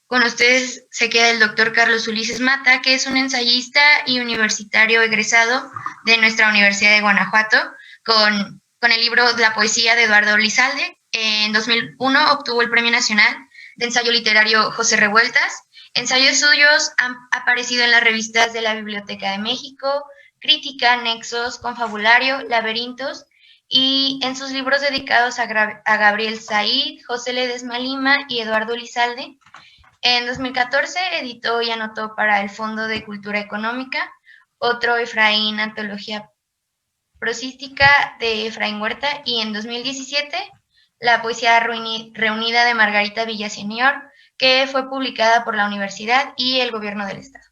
Con ustedes se queda el doctor Carlos Ulises Mata, que es un ensayista y universitario egresado de nuestra Universidad de Guanajuato, con el libro La poesía de Eduardo Lizalde. En 2001 obtuvo el Premio Nacional de Ensayo Literario José Revueltas. Ensayos suyos han aparecido en las revistas de la Biblioteca de México, Crítica, Nexos, Confabulario, Laberintos, y en sus libros dedicados a Gabriel Said, José Ledesma Lima y Eduardo Lizalde. En 2014 editó y anotó para el Fondo de Cultura Económica otro Efraín, antología prosística de Efraín Huerta, y en 2017 la poesía reunida de Margarita Villaseñor, que fue publicada por la universidad y el gobierno del estado.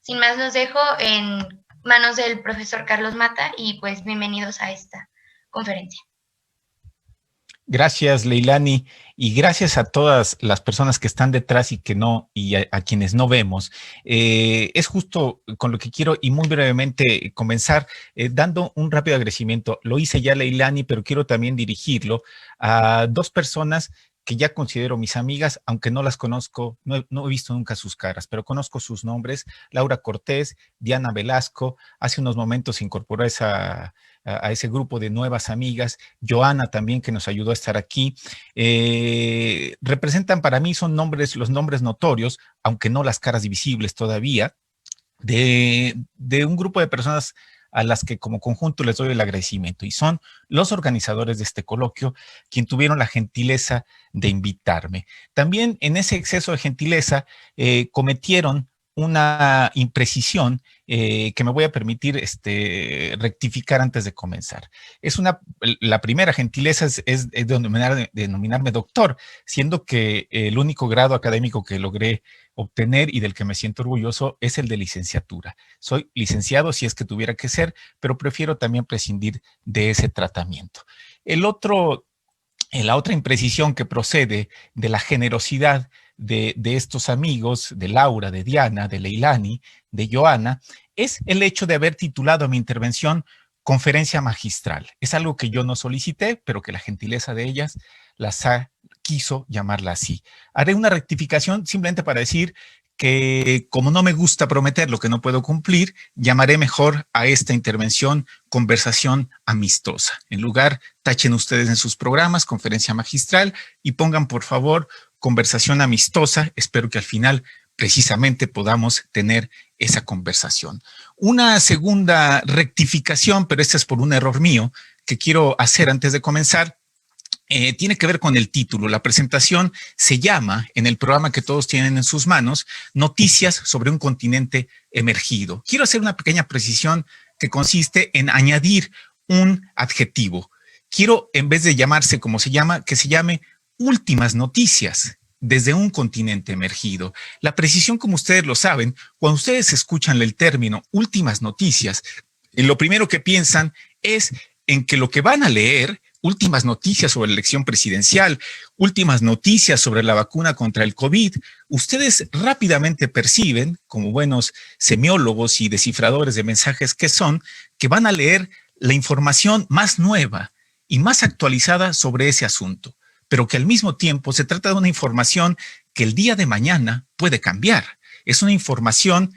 Sin más, los dejo en manos del profesor Carlos Mata y pues bienvenidos a esta conferencia. Gracias, Leilani, y gracias a todas las personas que están detrás y que no, y a quienes no vemos. Es justo con lo que quiero, y muy brevemente, comenzar dando un rápido agradecimiento. Lo hice ya, Leilani, pero quiero también dirigirlo a dos personas que ya considero mis amigas, aunque no las conozco, no he visto nunca sus caras, pero conozco sus nombres: Laura Cortés, Diana Velasco. Hace unos momentos se incorporó a ese grupo de nuevas amigas, Joana también, que nos ayudó a estar aquí. Representan para mí, son los nombres notorios, aunque no las caras visibles todavía, de un grupo de personas a las que como conjunto les doy el agradecimiento, y son los organizadores de este coloquio, quienes tuvieron la gentileza de invitarme. También en ese exceso de gentileza cometieron una imprecisión que me voy a permitir rectificar antes de comenzar. La primera gentileza es denominarme doctor, siendo que el único grado académico que logré obtener y del que me siento orgulloso es el de licenciatura. Soy licenciado si es que tuviera que ser, pero prefiero también prescindir de ese tratamiento. La otra imprecisión que procede de la generosidad de estos amigos, de Laura, de Diana, de Leilani, de Joana, es el hecho de haber titulado a mi intervención Conferencia Magistral. Es algo que yo no solicité, pero que la gentileza de ellas quiso llamarla así. Haré una rectificación simplemente para decir que, como no me gusta prometer lo que no puedo cumplir, llamaré mejor a esta intervención Conversación Amistosa. En lugar, tachen ustedes en sus programas Conferencia Magistral y pongan, por favor, Conversación Amistosa. Espero que al final precisamente podamos tener esa conversación. Una segunda rectificación, pero esta es por un error mío, que quiero hacer antes de comenzar. Tiene que ver con el título. La presentación se llama, en el programa que todos tienen en sus manos, Noticias sobre un continente emergido. Quiero hacer una pequeña precisión que consiste en añadir un adjetivo. Quiero, en vez de llamarse como se llama, que se llame Últimas Noticias desde un continente emergido. La precisión, como ustedes lo saben, cuando ustedes escuchan el término Últimas Noticias, lo primero que piensan es en que lo que van a leer, últimas noticias sobre la elección presidencial, últimas noticias sobre la vacuna contra el COVID, ustedes rápidamente perciben, como buenos semiólogos y descifradores de mensajes que son, que van a leer la información más nueva y más actualizada sobre ese asunto, pero que al mismo tiempo se trata de una información que el día de mañana puede cambiar. Es una información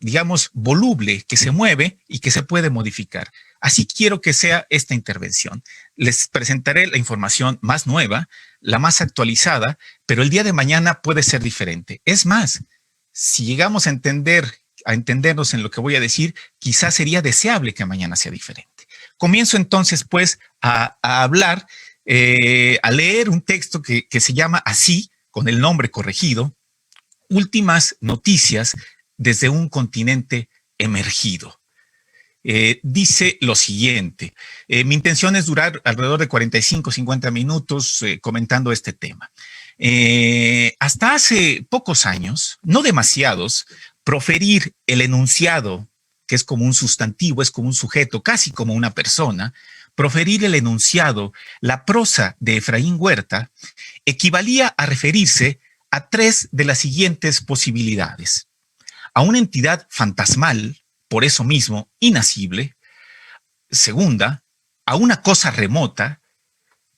digamos, voluble, que se mueve y que se puede modificar. Así quiero que sea esta intervención. Les presentaré la información más nueva, la más actualizada, pero el día de mañana puede ser diferente. Es más, si llegamos a entendernos en lo que voy a decir, quizás sería deseable que mañana sea diferente. Comienzo entonces, pues, a hablar, a leer un texto que se llama así, con el nombre corregido, Últimas Noticias desde un continente emergido. Dice lo siguiente: mi intención es durar alrededor de 45-50 minutos comentando este tema. Hasta hace pocos años, no demasiados, proferir el enunciado, que es como un sustantivo, es como un sujeto, casi como una persona, proferir el enunciado, la prosa de Efraín Huerta, equivalía a referirse a tres de las siguientes posibilidades: a una entidad fantasmal, por eso mismo inacible; segunda, a una cosa remota;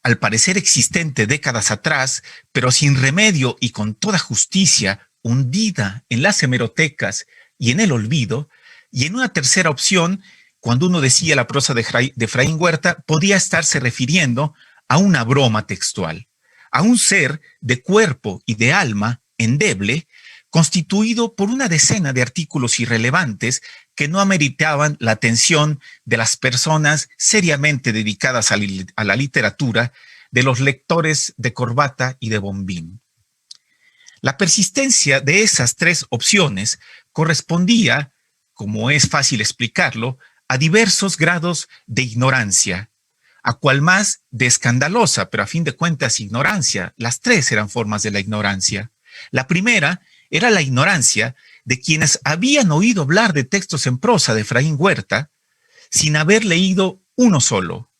al parecer existente décadas atrás, pero sin remedio y con toda justicia, hundida en las hemerotecas y en el olvido, y en una tercera opción, cuando uno decía la prosa de Efraín Huerta, podía estarse refiriendo a una broma textual, a un ser de cuerpo y de alma endeble, constituido por una decena de artículos irrelevantes que no ameritaban la atención de las personas seriamente dedicadas a la literatura, de los lectores de corbata y de bombín. La persistencia de esas tres opciones correspondía, como es fácil explicarlo, a diversos grados de ignorancia, a cual más de escandalosa, pero a fin de cuentas ignorancia. Las tres eran formas de la ignorancia. La primera era la ignorancia de quienes habían oído hablar de textos en prosa de Efraín Huerta sin haber leído uno solo.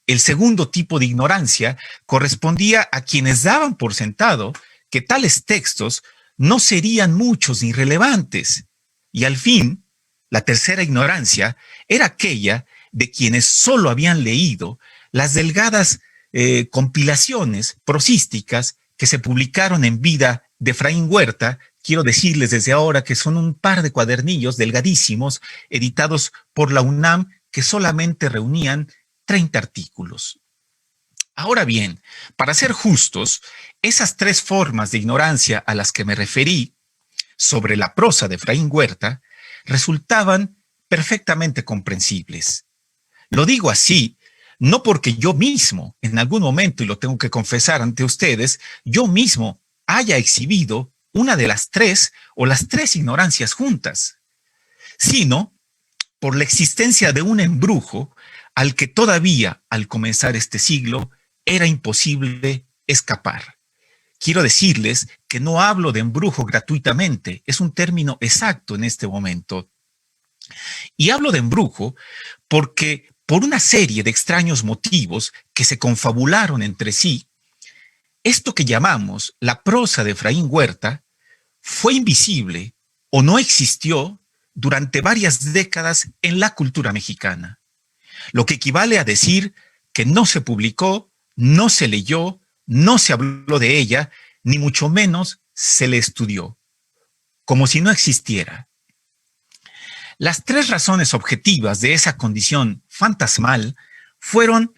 El segundo tipo de ignorancia correspondía a quienes daban por sentado que tales textos no serían muchos ni relevantes. Y al fin, la tercera ignorancia era aquella de quienes solo habían leído las delgadas compilaciones prosísticas que se publicaron en vida de Efraín Huerta. Quiero decirles desde ahora que son un par de cuadernillos delgadísimos editados por la UNAM que solamente reunían 30 artículos. Ahora bien, para ser justos, esas tres formas de ignorancia a las que me referí sobre la prosa de Efraín Huerta resultaban perfectamente comprensibles. Lo digo así, no porque yo mismo, en algún momento, y lo tengo que confesar ante ustedes, yo mismo haya exhibido una de las tres o las tres ignorancias juntas, sino por la existencia de un embrujo al que todavía, al comenzar este siglo, era imposible escapar. Quiero decirles que no hablo de embrujo gratuitamente, es un término exacto en este momento. Y hablo de embrujo porque por una serie de extraños motivos que se confabularon entre sí, esto que llamamos la prosa de Efraín Huerta fue invisible o no existió durante varias décadas en la cultura mexicana, lo que equivale a decir que no se publicó, no se leyó, no se habló de ella, ni mucho menos se le estudió, como si no existiera. Las tres razones objetivas de esa condición fantasmal fueron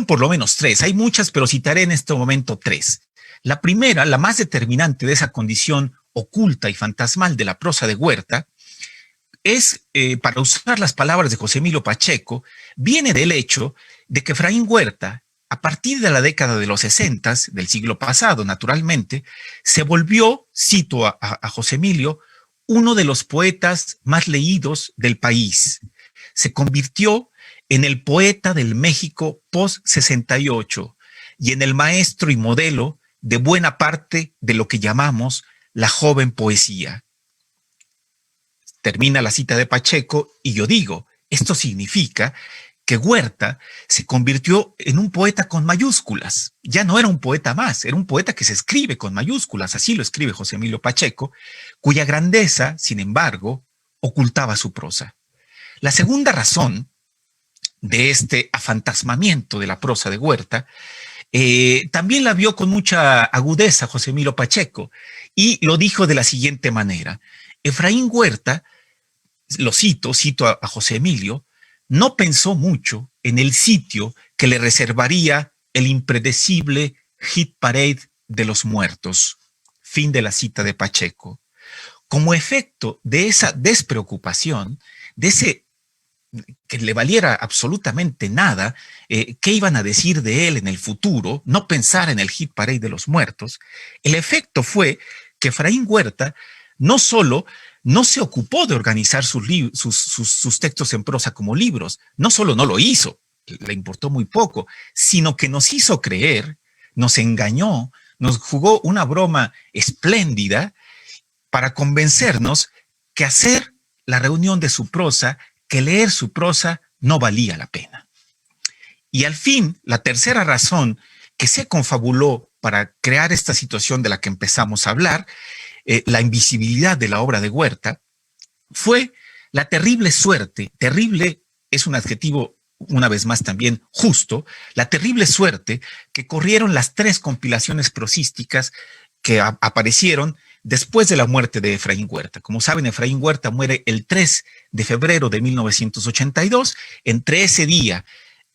por lo menos tres. Hay muchas, pero citaré en este momento tres. La primera, la más determinante de esa condición oculta y fantasmal de la prosa de Huerta, es, para usar las palabras de José Emilio Pacheco, viene del hecho de que Efraín Huerta, a partir de la década de los 60 del siglo pasado, naturalmente, se volvió, cito a José Emilio, uno de los poetas más leídos del país. Se convirtió en el poeta del México post-68 y en el maestro y modelo de buena parte de lo que llamamos la joven poesía. Termina la cita de Pacheco y yo digo, esto significa que Huerta se convirtió en un poeta con mayúsculas. Ya no era un poeta más, era un poeta que se escribe con mayúsculas, así lo escribe José Emilio Pacheco, cuya grandeza, sin embargo, ocultaba su prosa. La segunda razón de este afantasmamiento de la prosa de Huerta también la vio con mucha agudeza José Emilio Pacheco y lo dijo de la siguiente manera. Efraín Huerta, lo cito a José Emilio, no pensó mucho en el sitio que le reservaría el impredecible hit parade de los muertos. Fin de la cita de Pacheco. Como efecto de esa despreocupación, de ese que le valiera absolutamente nada, qué iban a decir de él en el futuro, no pensar en el hit parade de los muertos, el efecto fue que Efraín Huerta no solo no se ocupó de organizar sus textos en prosa como libros, no solo no lo hizo, le importó muy poco, sino que nos hizo creer, nos engañó, nos jugó una broma espléndida para convencernos que hacer la reunión de su prosa, que leer su prosa no valía la pena. Y al fin, la tercera razón que se confabuló para crear esta situación de la que empezamos a hablar, la invisibilidad de la obra de Huerta, fue la terrible suerte, terrible es un adjetivo una vez más también justo, la terrible suerte que corrieron las 3 compilaciones prosísticas que aparecieron después de la muerte de Efraín Huerta. Como saben, Efraín Huerta muere el 3 de febrero de 1982. Entre ese día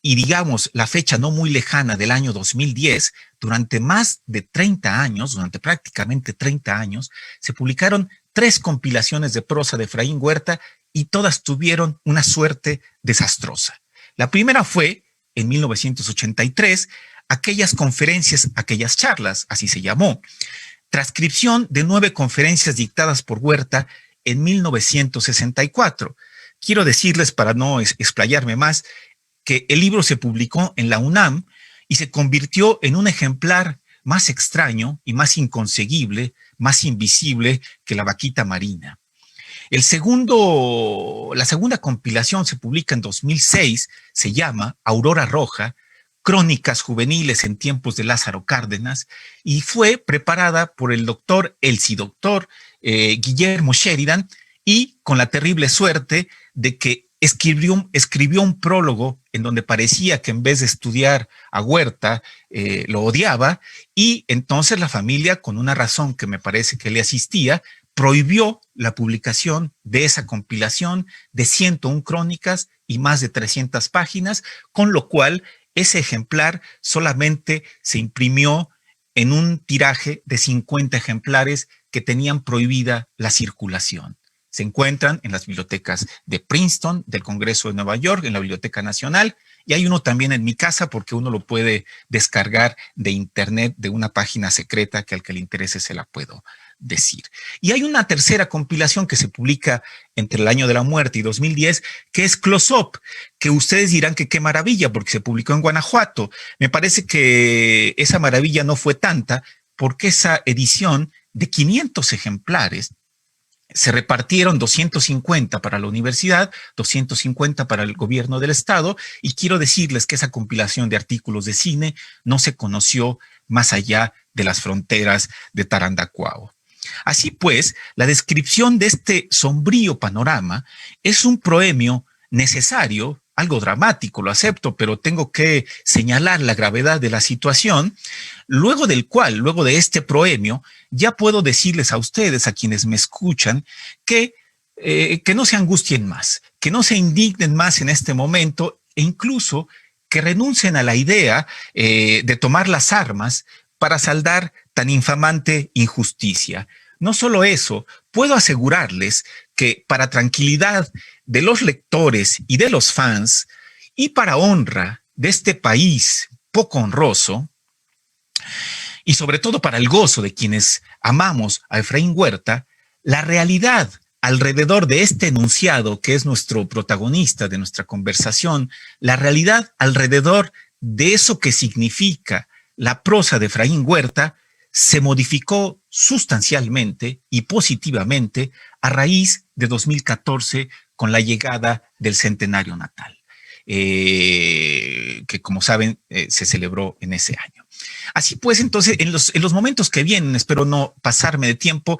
y, digamos, la fecha no muy lejana del año 2010, durante más de 30 años, durante prácticamente 30 años, se publicaron 3 compilaciones de prosa de Efraín Huerta y todas tuvieron una suerte desastrosa. La primera fue, en 1983, aquellas conferencias, aquellas charlas, así se llamó, transcripción de 9 conferencias dictadas por Huerta en 1964. Quiero decirles, para no explayarme más, que el libro se publicó en la UNAM y se convirtió en un ejemplar más extraño y más inconseguible, más invisible que la vaquita marina. La segunda compilación se publica en 2006, se llama Aurora Roja, Crónicas Juveniles en Tiempos de Lázaro Cárdenas, y fue preparada por el doctor Guillermo Sheridan, y con la terrible suerte de que escribió un prólogo en donde parecía que en vez de estudiar a Huerta, lo odiaba, y entonces la familia, con una razón que me parece que le asistía, prohibió la publicación de esa compilación de 101 crónicas y más de 300 páginas, con lo cual ese ejemplar solamente se imprimió en un tiraje de 50 ejemplares que tenían prohibida la circulación. Se encuentran en las bibliotecas de Princeton, del Congreso de Nueva York, en la Biblioteca Nacional, y hay uno también en mi casa porque uno lo puede descargar de internet de una página secreta que al que le interese se la puedo decir. Y hay una tercera compilación que se publica entre el año de la muerte y 2010, que es Close Up, que ustedes dirán que qué maravilla porque se publicó en Guanajuato. Me parece que esa maravilla no fue tanta porque esa edición de 500 ejemplares se repartieron 250 para la universidad, 250 para el gobierno del estado, y quiero decirles que esa compilación de artículos de cine no se conoció más allá de las fronteras de Tarandacuao. Así pues, la descripción de este sombrío panorama es un proemio necesario, algo dramático, lo acepto, pero tengo que señalar la gravedad de la situación, luego de este proemio, ya puedo decirles a ustedes, a quienes me escuchan, que no se angustien más, que no se indignen más en este momento e incluso que renuncien a la idea de tomar las armas para saldar tan infamante injusticia. No solo eso, puedo asegurarles que para tranquilidad de los lectores y de los fans, y para honra de este país poco honroso, y sobre todo para el gozo de quienes amamos a Efraín Huerta, la realidad alrededor de este enunciado que es nuestro protagonista de nuestra conversación, la realidad alrededor de eso que significa la prosa de Efraín Huerta, se modificó sustancialmente y positivamente a raíz de 2014 con la llegada del centenario natal, que como saben se celebró en ese año. Así pues, entonces, en los momentos que vienen, espero no pasarme de tiempo,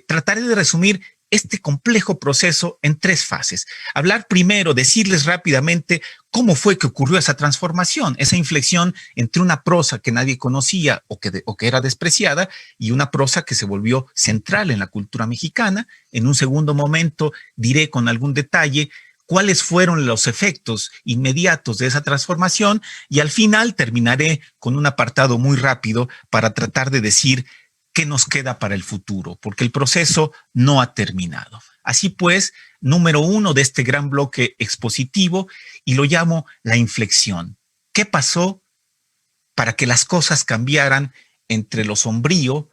trataré de resumir este complejo proceso en 3 fases. Hablar primero, decirles rápidamente cómo fue que ocurrió esa transformación, esa inflexión entre una prosa que nadie conocía o que era despreciada y una prosa que se volvió central en la cultura mexicana. En un segundo momento diré con algún detalle cuáles fueron los efectos inmediatos de esa transformación y al final terminaré con un apartado muy rápido para tratar de decir qué nos queda para el futuro, porque el proceso no ha terminado. Así pues, número 1 de este gran bloque expositivo, y lo llamo la inflexión. ¿Qué pasó para que las cosas cambiaran entre lo sombrío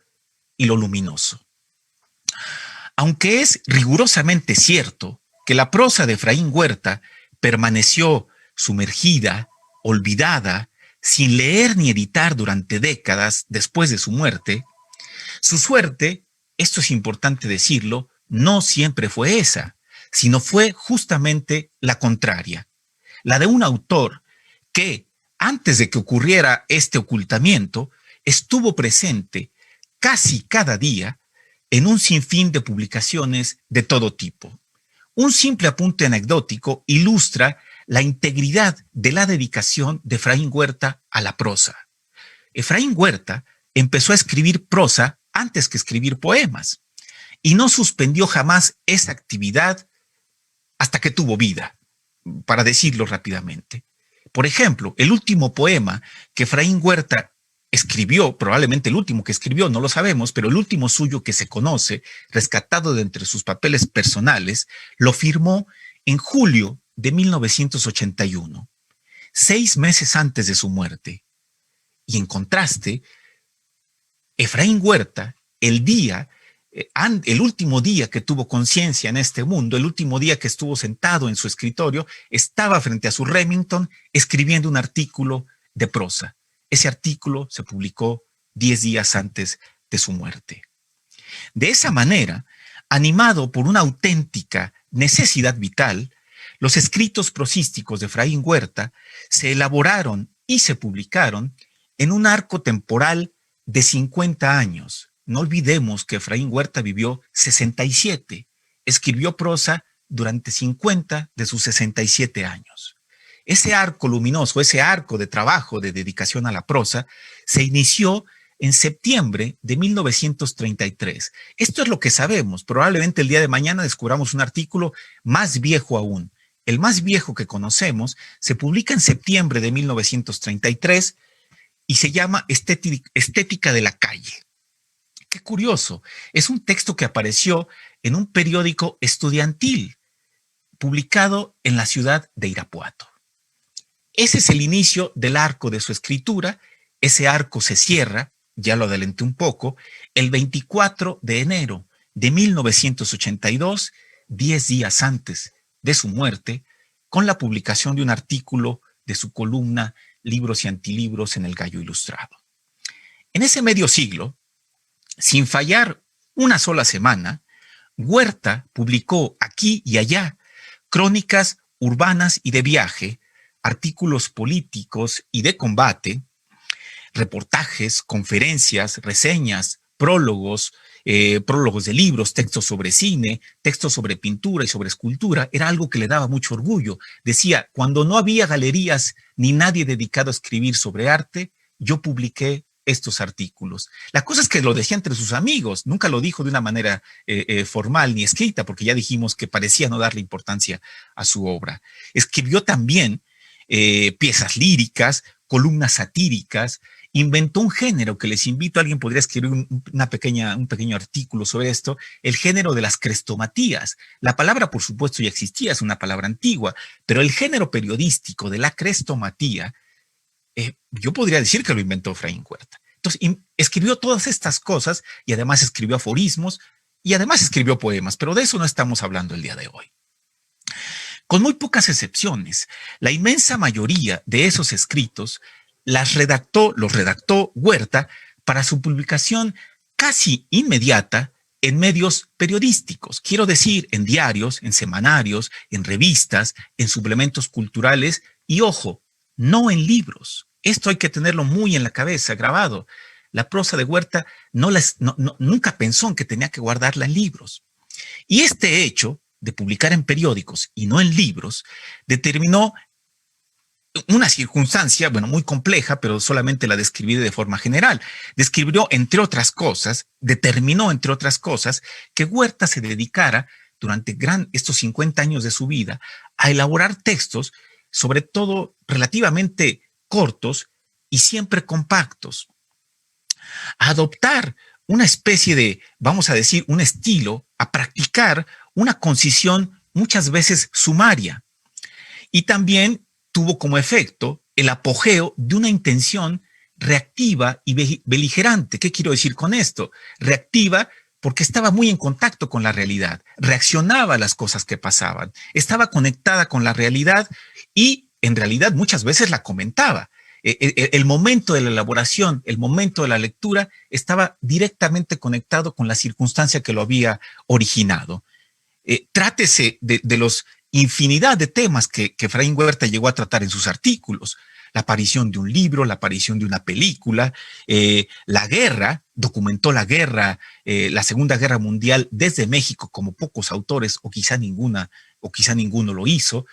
y lo luminoso? Aunque es rigurosamente cierto que la prosa de Efraín Huerta permaneció sumergida, olvidada, sin leer ni editar durante décadas después de su muerte, su suerte, esto es importante decirlo, no siempre fue esa, sino fue justamente la contraria, la de un autor que, antes de que ocurriera este ocultamiento, estuvo presente casi cada día en un sinfín de publicaciones de todo tipo. Un simple apunte anecdótico ilustra la integridad de la dedicación de Efraín Huerta a la prosa. Efraín Huerta empezó a escribir prosa antes que escribir poemas y no suspendió jamás esa actividad hasta que tuvo vida, para decirlo rápidamente. Por ejemplo, el último poema que Efraín Huerta escribió, probablemente el último que escribió, no lo sabemos, pero el último suyo que se conoce, rescatado de entre sus papeles personales, lo firmó en julio de 1981, 6 meses antes de su muerte. Y en contraste, Efraín Huerta, el último día que tuvo conciencia en este mundo, el último día que estuvo sentado en su escritorio, estaba frente a su Remington escribiendo un artículo de prosa. Ese artículo se publicó 10 días antes de su muerte. De esa manera, animado por una auténtica necesidad vital, los escritos prosísticos de Efraín Huerta se elaboraron y se publicaron en un arco temporal de 50 años. No olvidemos que Efraín Huerta vivió 67, escribió prosa durante 50 de sus 67 años. Ese arco luminoso, ese arco de trabajo, de dedicación a la prosa, se inició en septiembre de 1933. Esto es lo que sabemos. Probablemente el día de mañana descubramos un artículo más viejo aún. El más viejo que conocemos se publica en septiembre de 1933 y se llama Estética de la calle. Qué curioso. Es un texto que apareció en un periódico estudiantil publicado en la ciudad de Irapuato. Ese es el inicio del arco de su escritura. Ese arco se cierra, ya lo adelanté un poco, el 24 de enero de 1982, 10 días antes de su muerte, con la publicación de un artículo de su columna Libros y Antilibros en El Gallo Ilustrado. En ese medio siglo, sin fallar una sola semana, Huerta publicó aquí y allá crónicas urbanas y de viaje, artículos políticos y de combate, reportajes, conferencias, reseñas, prólogos de libros, textos sobre cine, textos sobre pintura y sobre escultura. Era algo que le daba mucho orgullo. Decía, cuando no había galerías ni nadie dedicado a escribir sobre arte, yo publiqué estos artículos. La cosa es que lo decía entre sus amigos, nunca lo dijo de una manera formal ni escrita, porque ya dijimos que parecía no darle importancia a su obra. Escribió también piezas líricas, columnas satíricas, inventó un género que les invito, alguien podría escribir un pequeño artículo sobre esto, el género de las crestomatías. La palabra, por supuesto, ya existía, es una palabra antigua, pero el género periodístico de la crestomatía, yo podría decir que lo inventó Efraín Huerta. Entonces, escribió todas estas cosas y además escribió aforismos y además escribió poemas, pero de eso no estamos hablando el día de hoy. Con muy pocas excepciones, la inmensa mayoría de esos escritos los redactó Huerta para su publicación casi inmediata en medios periodísticos. Quiero decir, en diarios, en semanarios, en revistas, en suplementos culturales y, ojo, no en libros. Esto hay que tenerlo muy en la cabeza, grabado. La prosa de Huerta nunca pensó en que tenía que guardarla en libros. Y este hecho de publicar en periódicos y no en libros determinó una circunstancia, bueno, muy compleja, pero solamente la describí de forma general. Determinó, entre otras cosas, que Huerta se dedicara durante estos 50 años de su vida a elaborar textos, sobre todo relativamente cortos y siempre compactos, a adoptar una especie de, vamos a decir, un estilo, a practicar una concisión muchas veces sumaria. Y también tuvo como efecto el apogeo de una intención reactiva y beligerante. ¿Qué quiero decir con esto? Reactiva porque estaba muy en contacto con la realidad, reaccionaba a las cosas que pasaban, estaba conectada con la realidad y en realidad muchas veces la comentaba. El momento de la elaboración, el momento de la lectura estaba directamente conectado con la circunstancia que lo había originado. Trátese de los infinidad de temas que Efraín Huerta llegó a tratar en sus artículos. La aparición de un libro, la aparición de una película, la guerra, documentó la guerra, la Segunda Guerra Mundial desde México como pocos autores o quizá ninguno lo hizo.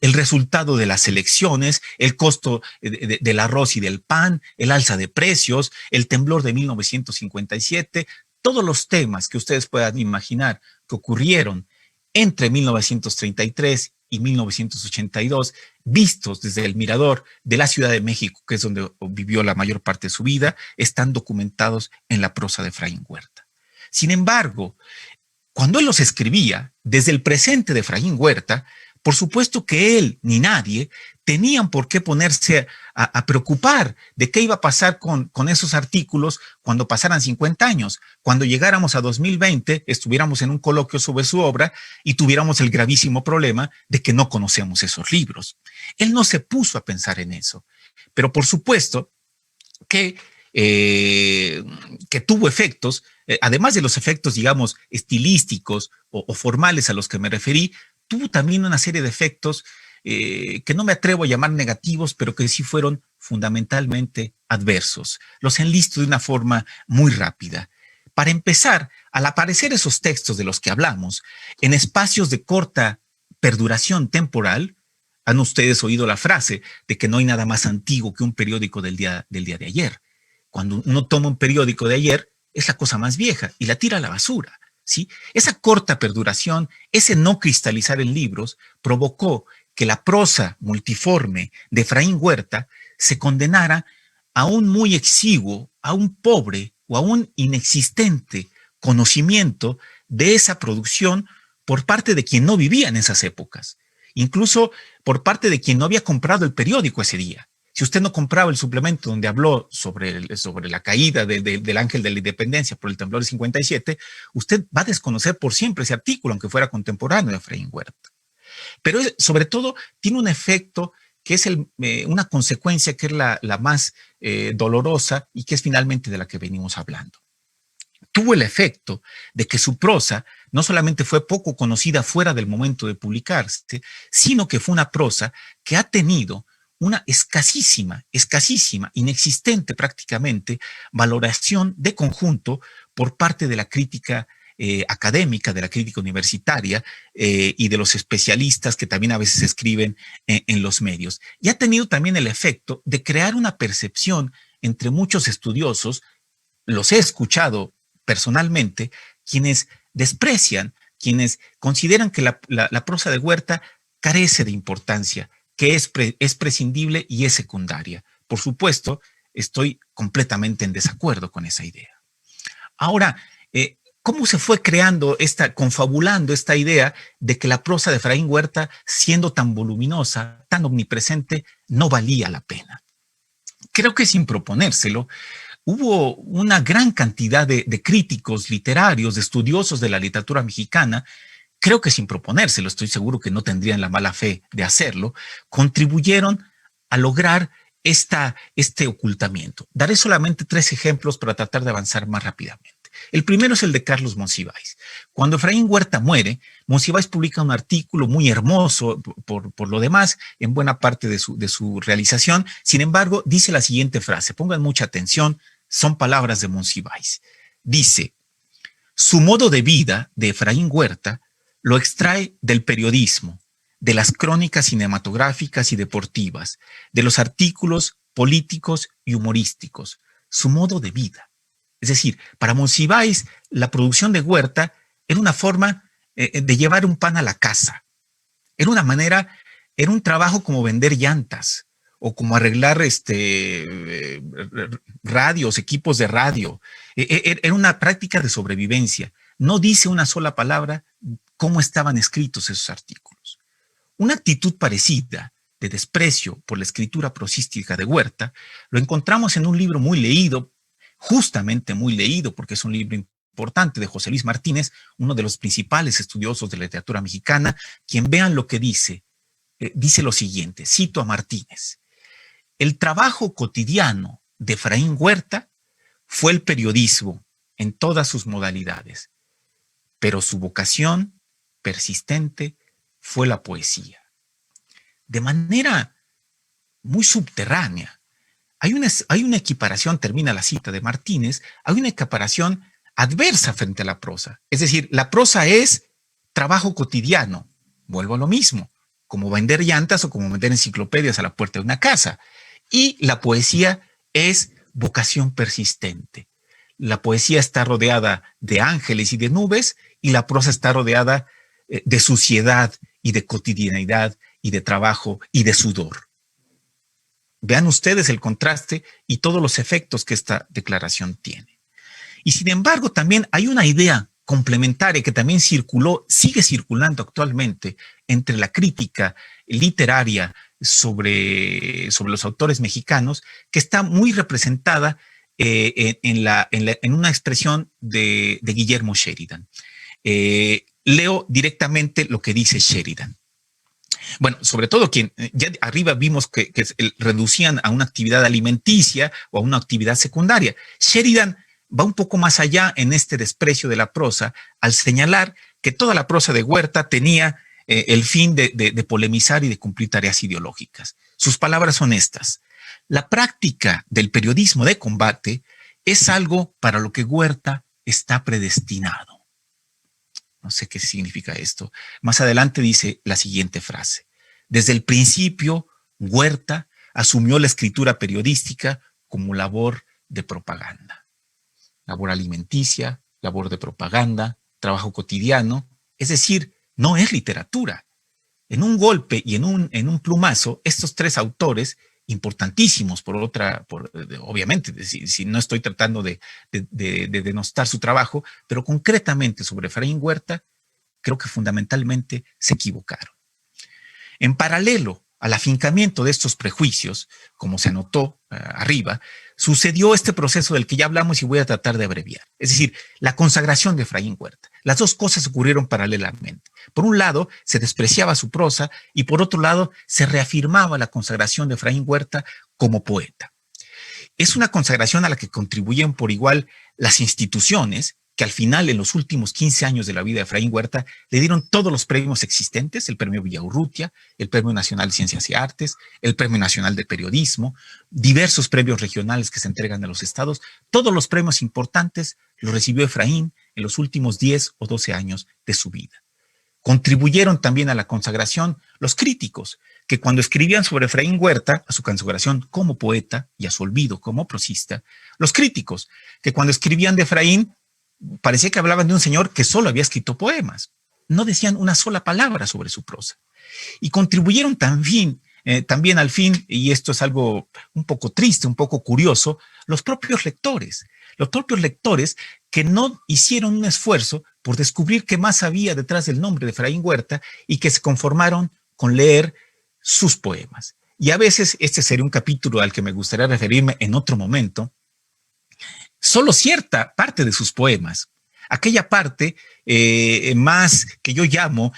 el resultado de las elecciones, el costo del arroz y del pan, el alza de precios, el temblor de 1957, todos los temas que ustedes puedan imaginar que ocurrieron entre 1933 y 1982, vistos desde el mirador de la Ciudad de México, que es donde vivió la mayor parte de su vida, están documentados en la prosa de Efraín Huerta. Sin embargo, cuando él los escribía, desde el presente de Efraín Huerta, por supuesto que él ni nadie tenían por qué ponerse a preocupar de qué iba a pasar con esos artículos cuando pasaran 50 años, cuando llegáramos a 2020, estuviéramos en un coloquio sobre su obra y tuviéramos el gravísimo problema de que no conocemos esos libros. Él no se puso a pensar en eso, pero por supuesto que tuvo efectos, además de los efectos, digamos, estilísticos o formales a los que me referí, tuvo también una serie de efectos que no me atrevo a llamar negativos, pero que sí fueron fundamentalmente adversos. Los enlisto de una forma muy rápida. Para empezar, al aparecer esos textos de los que hablamos, en espacios de corta perduración temporal, han ustedes oído la frase de que no hay nada más antiguo que un periódico del día de ayer. Cuando uno toma un periódico de ayer, es la cosa más vieja y la tira a la basura. ¿Sí? Esa corta perduración, ese no cristalizar en libros, provocó que la prosa multiforme de Efraín Huerta se condenara a un muy exiguo, a un pobre o a un inexistente conocimiento de esa producción por parte de quien no vivía en esas épocas, incluso por parte de quien no había comprado el periódico ese día. Si usted no compraba el suplemento donde habló sobre la caída del ángel de la independencia por el temblor de 57, usted va a desconocer por siempre ese artículo, aunque fuera contemporáneo de Efraín Huerta. Pero sobre todo tiene un efecto que es una consecuencia que es la más dolorosa y que es finalmente de la que venimos hablando. Tuvo el efecto de que su prosa no solamente fue poco conocida fuera del momento de publicarse, sino que fue una prosa que ha tenido una escasísima, inexistente prácticamente, valoración de conjunto por parte de la crítica académica, de la crítica universitaria y de los especialistas que también a veces escriben en los medios. Y ha tenido también el efecto de crear una percepción entre muchos estudiosos, los he escuchado personalmente, quienes desprecian, quienes consideran que la prosa de Huerta carece de importancia, que es prescindible y es secundaria. Por supuesto, estoy completamente en desacuerdo con esa idea. Ahora, ¿cómo se fue confabulando esta idea de que la prosa de Efraín Huerta, siendo tan voluminosa, tan omnipresente, no valía la pena? Creo que sin proponérselo, hubo una gran cantidad de críticos literarios, de estudiosos de la literatura mexicana, creo que sin proponérselo, estoy seguro que no tendrían la mala fe de hacerlo, contribuyeron a lograr este ocultamiento. Daré solamente 3 ejemplos para tratar de avanzar más rápidamente. El primero es el de Carlos Monsiváis. Cuando Efraín Huerta muere, Monsiváis publica un artículo muy hermoso por lo demás, en buena parte de su realización. Sin embargo, dice la siguiente frase, pongan mucha atención, son palabras de Monsiváis. Dice, su modo de vida de Efraín Huerta lo extrae del periodismo, de las crónicas cinematográficas y deportivas, de los artículos políticos y humorísticos, su modo de vida. Es decir, para Monsiváis, la producción de Huerta era una forma de llevar un pan a la casa. Era una manera, era un trabajo como vender llantas o como arreglar radios, equipos de radio. Era una práctica de sobrevivencia. No dice una sola palabra cómo estaban escritos esos artículos. Una actitud parecida de desprecio por la escritura prosística de Huerta lo encontramos en un libro muy leído, justamente muy leído, porque es un libro importante de José Luis Martínez, uno de los principales estudiosos de la literatura mexicana, quien vean lo que dice lo siguiente, cito a Martínez: el trabajo cotidiano de Efraín Huerta fue el periodismo en todas sus modalidades, pero su vocación persistente fue la poesía. De manera muy subterránea, hay una equiparación, termina la cita de Martínez, hay una equiparación adversa frente a la prosa. Es decir, la prosa es trabajo cotidiano. Vuelvo a lo mismo. como vender llantas o como vender enciclopedias a la puerta de una casa. Y la poesía es vocación persistente. La poesía está rodeada de ángeles y de nubes, y la prosa está rodeada de suciedad y de cotidianidad y de trabajo y de sudor. Vean ustedes el contraste y todos los efectos que esta declaración tiene. Y sin embargo, también hay una idea complementaria que también circuló, sigue circulando actualmente entre la crítica literaria sobre los autores mexicanos, que está muy representada en una expresión de Guillermo Sheridan. Leo directamente lo que dice Sheridan. Bueno, sobre todo quien ya arriba vimos que reducían a una actividad alimenticia o a una actividad secundaria. Sheridan va un poco más allá en este desprecio de la prosa al señalar que toda la prosa de Huerta tenía el fin de polemizar y de cumplir tareas ideológicas. Sus palabras son estas: la práctica del periodismo de combate es algo para lo que Huerta está predestinado. No sé qué significa esto. Más adelante dice la siguiente frase: desde el principio, Huerta asumió la escritura periodística como labor de propaganda. Labor alimenticia, labor de propaganda, trabajo cotidiano, es decir, no es literatura. En un golpe y en un plumazo, estos tres autores, importantísimos obviamente, si no estoy tratando de denostar su trabajo, pero concretamente sobre Efraín Huerta, creo que fundamentalmente se equivocaron. En paralelo al afincamiento de estos prejuicios, como se anotó arriba, sucedió este proceso del que ya hablamos y voy a tratar de abreviar. Es decir, la consagración de Efraín Huerta. Las dos cosas ocurrieron paralelamente. Por un lado, se despreciaba su prosa y por otro lado, se reafirmaba la consagración de Efraín Huerta como poeta. Es una consagración a la que contribuyen por igual las instituciones, que al final, en los últimos 15 años de la vida de Efraín Huerta, le dieron todos los premios existentes: el Premio Villaurrutia, el Premio Nacional de Ciencias y Artes, el Premio Nacional de Periodismo, diversos premios regionales que se entregan a los estados. Todos los premios importantes los recibió Efraín en los últimos 10 o 12 años de su vida. Contribuyeron también a la consagración los críticos, que cuando escribían sobre Efraín Huerta, a su consagración como poeta y a su olvido como prosista, los críticos, que cuando escribían de Efraín, parecía que hablaban de un señor que solo había escrito poemas. No decían una sola palabra sobre su prosa. Y contribuyeron también al fin, y esto es algo un poco triste, un poco curioso, los propios lectores que no hicieron un esfuerzo por descubrir qué más había detrás del nombre de Efraín Huerta y que se conformaron con leer sus poemas. Y a veces este sería un capítulo al que me gustaría referirme en otro momento. Solo cierta parte de sus poemas, aquella parte más que yo llamo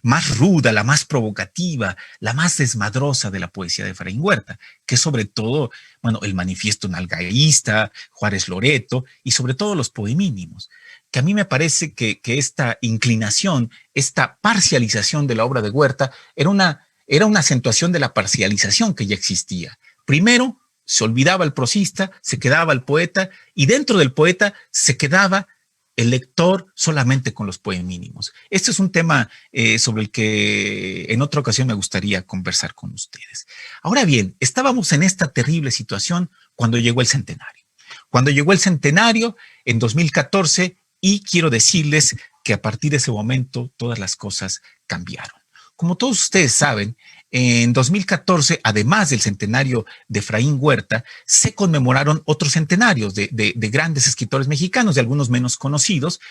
más ruda, la más provocativa, la más desmadrosa de la poesía de Efraín Huerta, que sobre todo, bueno, el Manifiesto Nalgaísta, Juárez Loreto y sobre todo los poemínimos, que a mí me parece que esta inclinación, esta parcialización de la obra de Huerta era una acentuación de la parcialización que ya existía. Primero, se olvidaba el prosista, se quedaba el poeta, y dentro del poeta se quedaba el lector solamente con los poemínimos. Este es un tema sobre el que en otra ocasión me gustaría conversar con ustedes. Ahora bien, estábamos en esta terrible situación cuando llegó el centenario. Cuando llegó el centenario en 2014, y quiero decirles que a partir de ese momento todas las cosas cambiaron. Como todos ustedes saben, en 2014, además del centenario de Efraín Huerta, se conmemoraron otros centenarios de grandes escritores mexicanos, de algunos menos conocidos.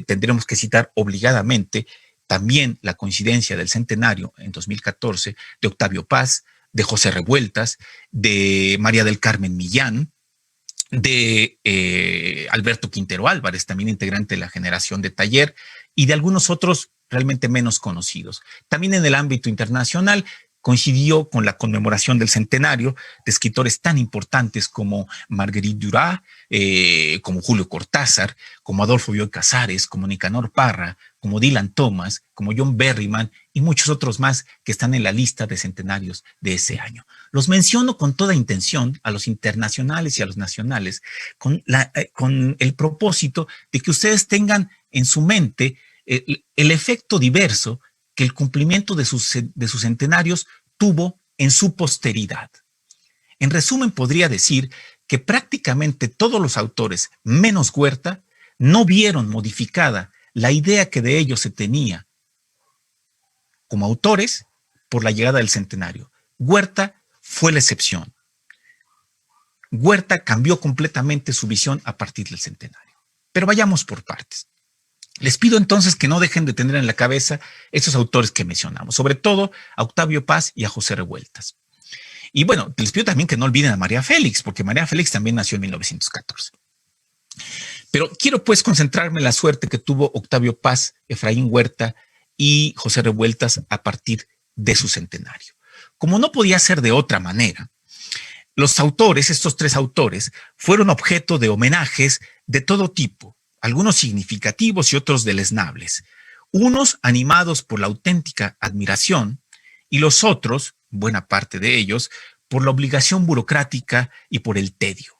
Tendremos que citar obligadamente también la coincidencia del centenario en 2014 de Octavio Paz, de José Revueltas, de María del Carmen Millán, de Alberto Quintero Álvarez, también integrante de la generación de Taller, y de algunos otros realmente menos conocidos. También en el ámbito internacional coincidió con la conmemoración del centenario de escritores tan importantes como Marguerite Duras, como Julio Cortázar, como Adolfo Bioy Casares, como Nicanor Parra, como Dylan Thomas, como John Berryman y muchos otros más que están en la lista de centenarios de ese año. Los menciono con toda intención a los internacionales y a los nacionales, con el propósito de que ustedes tengan en su mente el efecto diverso que el cumplimiento de sus centenarios tuvo en su posteridad. En resumen, podría decir que prácticamente todos los autores, menos Huerta, no vieron modificada la idea que de ellos se tenía como autores por la llegada del centenario. Huerta fue la excepción. Huerta cambió completamente su visión a partir del centenario. Pero vayamos por partes. Les pido entonces que no dejen de tener en la cabeza estos autores que mencionamos, sobre todo a Octavio Paz y a José Revueltas. Y bueno, les pido también que no olviden a María Félix, porque María Félix también nació en 1914. Pero quiero pues concentrarme en la suerte que tuvo Octavio Paz, Efraín Huerta y José Revueltas a partir de su centenario. Como no podía ser de otra manera, los autores, estos tres autores, fueron objeto de homenajes de todo tipo, algunos significativos y otros deleznables, unos animados por la auténtica admiración y los otros, buena parte de ellos, por la obligación burocrática y por el tedio.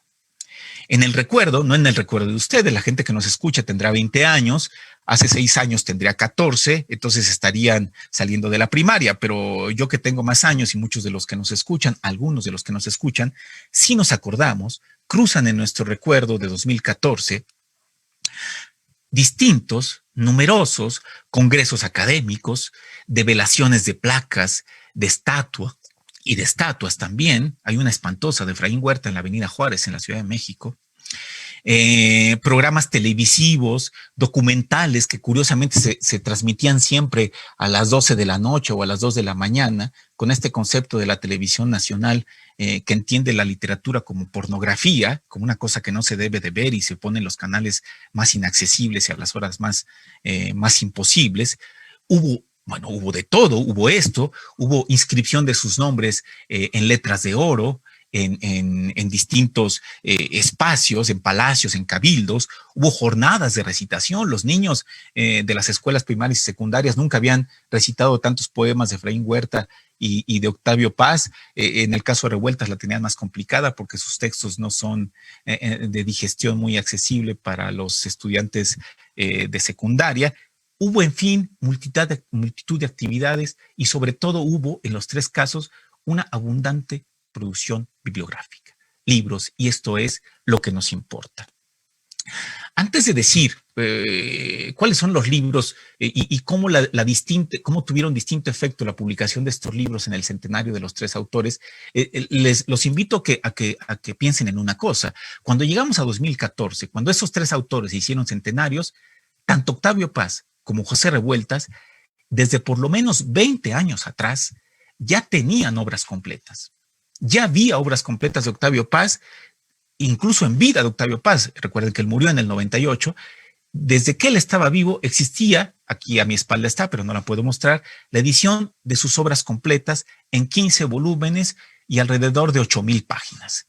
En el recuerdo, no en el recuerdo de ustedes, la gente que nos escucha tendrá 20 años, hace 6 años tendría 14, entonces estarían saliendo de la primaria, pero yo que tengo más años y muchos de los que nos escuchan, algunos de los que nos escuchan, sí nos acordamos, cruzan en nuestro recuerdo de 2014 distintos, numerosos congresos académicos, develaciones de placas, de estatua y de estatuas también. Hay una espantosa de Efraín Huerta en la Avenida Juárez, en la Ciudad de México. Programas televisivos, documentales que curiosamente se transmitían siempre a las 12 de la noche o a las 2 de la mañana, con este concepto de la televisión nacional que entiende la literatura como pornografía, como una cosa que no se debe de ver y se pone en los canales más inaccesibles y a las horas más imposibles. Hubo de todo, hubo esto, hubo inscripción de sus nombres en letras de oro, en distintos espacios, en palacios, en cabildos. Hubo jornadas de recitación. Los niños de las escuelas primarias y secundarias nunca habían recitado tantos poemas de Efraín Huerta y de Octavio Paz. En el caso de Revueltas la tenían más complicada porque sus textos no son de digestión muy accesible para los estudiantes de secundaria. Hubo, en fin, multitud de actividades y sobre todo hubo, en los tres casos, una abundante producción bibliográfica, libros, y esto es lo que nos importa. Antes de decir cuáles son los libros y cómo, cómo tuvieron distinto efecto la publicación de estos libros en el centenario de los tres autores, los invito a que piensen en una cosa. Cuando llegamos a 2014, cuando esos tres autores se hicieron centenarios, tanto Octavio Paz como José Revueltas, desde por lo menos 20 años atrás, ya tenían obras completas. Ya había obras completas de Octavio Paz, incluso en vida de Octavio Paz. Recuerden que él murió en el 98. Desde que él estaba vivo existía, aquí a mi espalda está, pero no la puedo mostrar, la edición de sus obras completas en 15 volúmenes y alrededor de 8,000 páginas.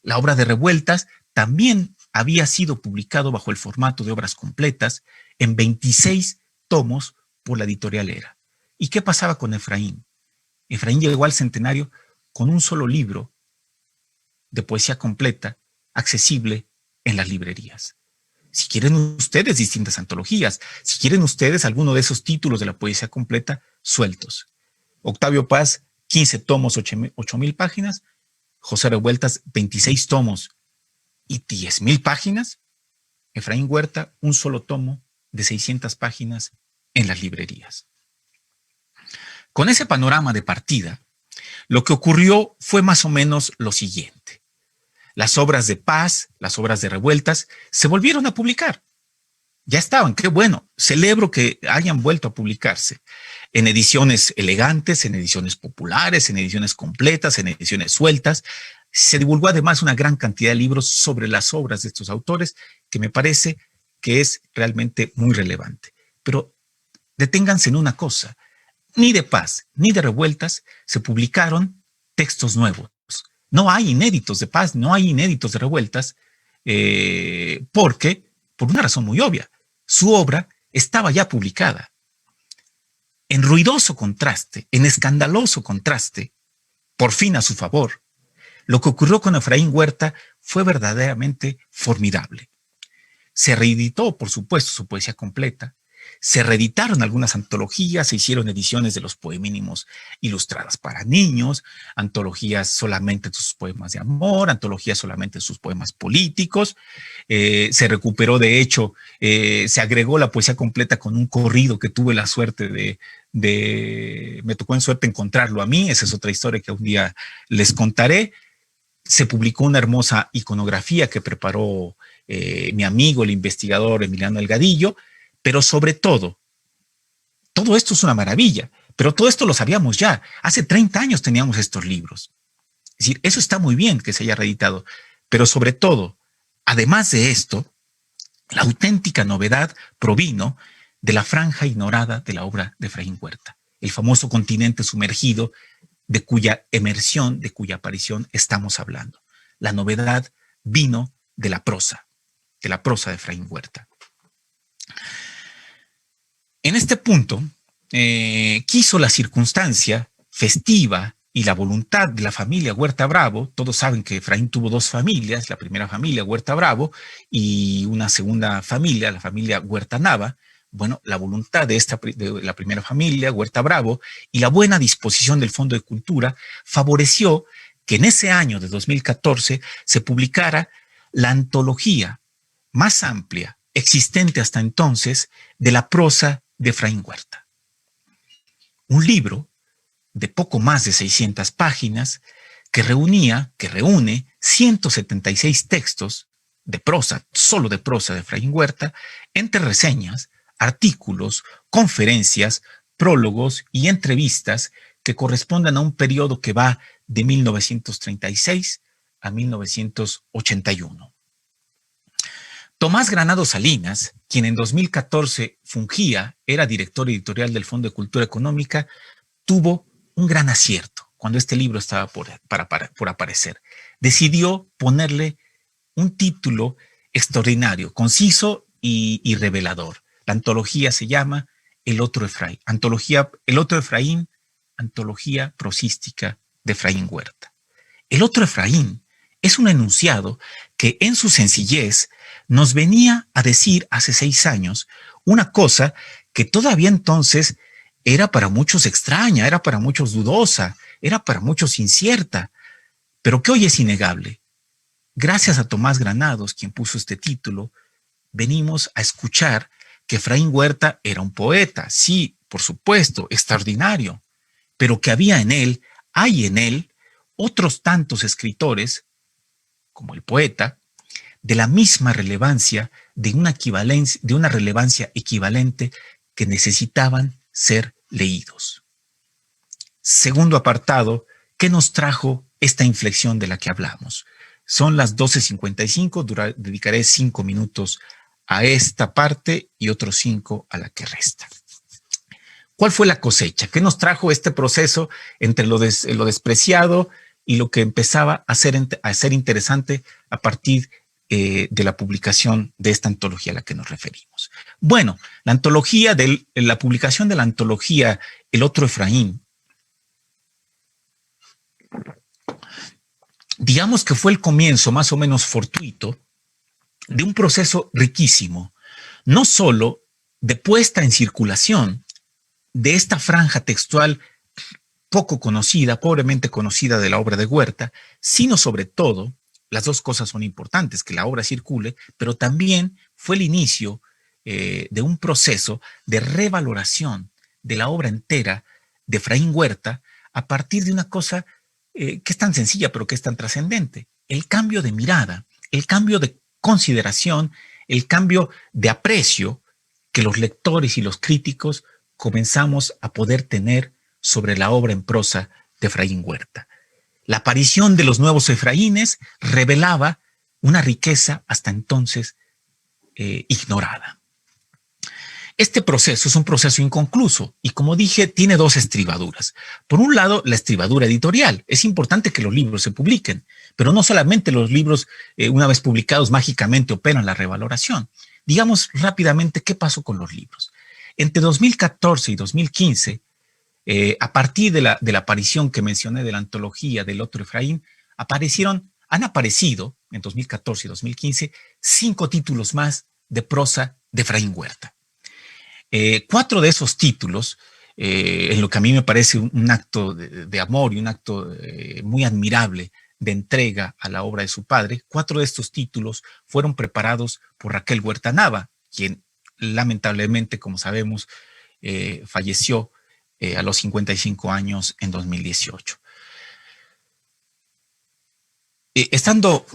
La obra de Revueltas también había sido publicado bajo el formato de obras completas en 26 tomos por la editorial Era. ¿Y qué pasaba con Efraín? Efraín llegó al centenario con un solo libro de poesía completa, accesible en las librerías. Si quieren ustedes distintas antologías, si quieren ustedes alguno de esos títulos de la poesía completa, sueltos. Octavio Paz, 15 tomos, 8,000 páginas. José Revueltas, 26 tomos y 10,000 páginas. Efraín Huerta, un solo tomo de 600 páginas en las librerías. Con ese panorama de partida, lo que ocurrió fue más o menos lo siguiente. Las obras de Paz, las obras de Revueltas, se volvieron a publicar. Ya estaban, qué bueno. Celebro que hayan vuelto a publicarse en ediciones elegantes, en ediciones populares, en ediciones completas, en ediciones sueltas. Se divulgó además una gran cantidad de libros sobre las obras de estos autores, que me parece que es realmente muy relevante. Pero deténganse en una cosa. Ni de Paz ni de Revueltas se publicaron textos nuevos. No hay inéditos de Paz, no hay inéditos de Revueltas, porque, por una razón muy obvia, su obra estaba ya publicada. En ruidoso contraste, en escandaloso contraste, por fin a su favor, lo que ocurrió con Efraín Huerta fue verdaderamente formidable. Se reeditó, por supuesto, su poesía completa, Se reeditaron algunas antologías, se hicieron ediciones de los poemínimos ilustradas para niños, antologías solamente de sus poemas de amor, antologías solamente de sus poemas políticos. Se recuperó, de hecho, se agregó la poesía completa con un corrido que tuve la suerte me tocó en suerte encontrarlo a mí. Esa es otra historia que un día les contaré. Se publicó una hermosa iconografía que preparó mi amigo, el investigador Emiliano Delgadillo, pero sobre todo esto es una maravilla, pero todo esto lo sabíamos ya. Hace 30 años teníamos estos libros. Es decir, eso está muy bien que se haya reeditado, pero sobre todo, además de esto, la auténtica novedad provino de la franja ignorada de la obra de Efraín Huerta, el famoso continente sumergido de cuya emersión, de cuya aparición estamos hablando. La novedad vino de la prosa de Efraín Huerta. En este punto, quiso la circunstancia festiva y la voluntad de la familia Huerta Bravo. Todos saben que Efraín tuvo dos familias, la primera familia Huerta Bravo y una segunda familia, la familia Huerta Nava. Bueno, la voluntad de la primera familia, Huerta Bravo, y la buena disposición del Fondo de Cultura favoreció que en ese año de 2014 se publicara la antología más amplia existente hasta entonces de la prosa de Efraín Huerta. Un libro de poco más de 600 páginas que reúne 176 textos de prosa, solo de prosa de Efraín Huerta, entre reseñas, artículos, conferencias, prólogos y entrevistas que corresponden a un periodo que va de 1936 a 1981. Tomás Granados Salinas, quien en 2014 era director editorial del Fondo de Cultura Económica, tuvo un gran acierto cuando este libro estaba por aparecer. Decidió ponerle un título extraordinario, conciso y revelador. La antología se llama El Otro Efraín, antología prosística de Efraín Huerta. El Otro Efraín es un enunciado que en su sencillez nos venía a decir hace 6 años una cosa que todavía entonces era para muchos extraña, era para muchos dudosa, era para muchos incierta, pero que hoy es innegable. Gracias a Tomás Granados, quien puso este título, venimos a escuchar que Efraín Huerta era un poeta, sí, por supuesto, extraordinario, pero que hay en él otros tantos escritores, como el poeta, de la misma relevancia, de una relevancia equivalente que necesitaban ser leídos. Segundo apartado, ¿qué nos trajo esta inflexión de la que hablamos? Son las 12:55, dedicaré 5 minutos a esta parte y otros 5 a la que resta. ¿Cuál fue la cosecha? ¿Qué nos trajo este proceso entre lo despreciado y lo que empezaba a ser interesante a partir de la publicación de esta antología a la que nos referimos? Bueno, la publicación de la antología El Otro Efraín, digamos que fue el comienzo más o menos fortuito de un proceso riquísimo, no solo de puesta en circulación de esta franja textual poco conocida, pobremente conocida de la obra de Huerta, sino sobre todo, las dos cosas son importantes, que la obra circule, pero también fue el inicio de un proceso de revaloración de la obra entera de Efraín Huerta a partir de una cosa que es tan sencilla pero que es tan trascendente: el cambio de mirada, el cambio de consideración, el cambio de aprecio que los lectores y los críticos comenzamos a poder tener sobre la obra en prosa de Efraín Huerta. La aparición de los nuevos Efraínes revelaba una riqueza hasta entonces ignorada. Este proceso es un proceso inconcluso y, como dije, tiene dos estribaduras. Por un lado, la estribadura editorial. Es importante que los libros se publiquen, pero no solamente los libros, una vez publicados, mágicamente operan la revaloración. Digamos rápidamente qué pasó con los libros. Entre 2014 y 2015, a partir de la aparición que mencioné de la antología del Otro Efraín, han aparecido en 2014 y 2015 5 títulos más de prosa de Efraín Huerta. 4 de esos títulos, en lo que a mí me parece un acto de amor y un acto muy admirable de entrega a la obra de su padre, 4 de estos títulos fueron preparados por Raquel Huerta Nava, quien lamentablemente, como sabemos, falleció a los 55 años en 2018. Estando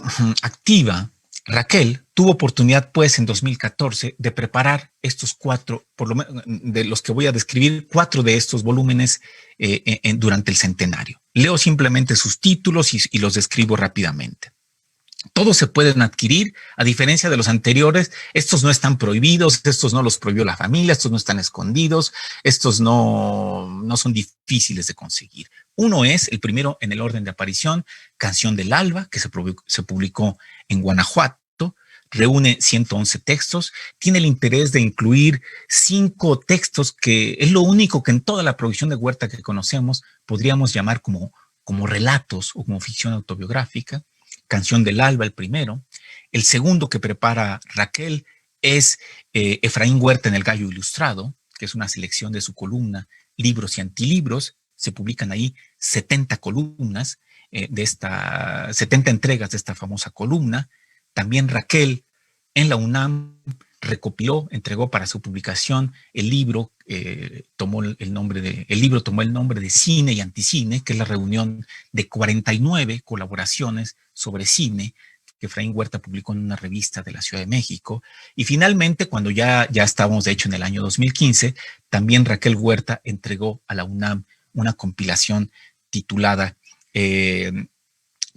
activa, Raquel tuvo oportunidad, pues, en 2014 de preparar estos 4, por lo menos de los que voy a describir, 4 de estos volúmenes durante el centenario. Leo simplemente sus títulos y los describo rápidamente. Todos se pueden adquirir, a diferencia de los anteriores. Estos no están prohibidos, estos no los prohibió la familia, estos no están escondidos, estos no son difíciles de conseguir. Uno es, el primero en el orden de aparición, Canción del Alba, que se publicó en Guanajuato, reúne 111 textos, tiene el interés de incluir 5 textos que es lo único que en toda la producción de Huerta que conocemos podríamos llamar como relatos o como ficción autobiográfica. Canción del Alba, el primero. El segundo que prepara Raquel es Efraín Huerta en el Gallo Ilustrado, que es una selección de su columna Libros y Antilibros. Se publican ahí 70 columnas, 70 entregas de esta famosa columna. También Raquel en la UNAM entregó para su publicación el libro, tomó el nombre de Cine y Anticine, que es la reunión de 49 colaboraciones sobre cine que Efraín Huerta publicó en una revista de la Ciudad de México. Y finalmente, cuando ya estábamos, de hecho, en el año 2015, también Raquel Huerta entregó a la UNAM una compilación titulada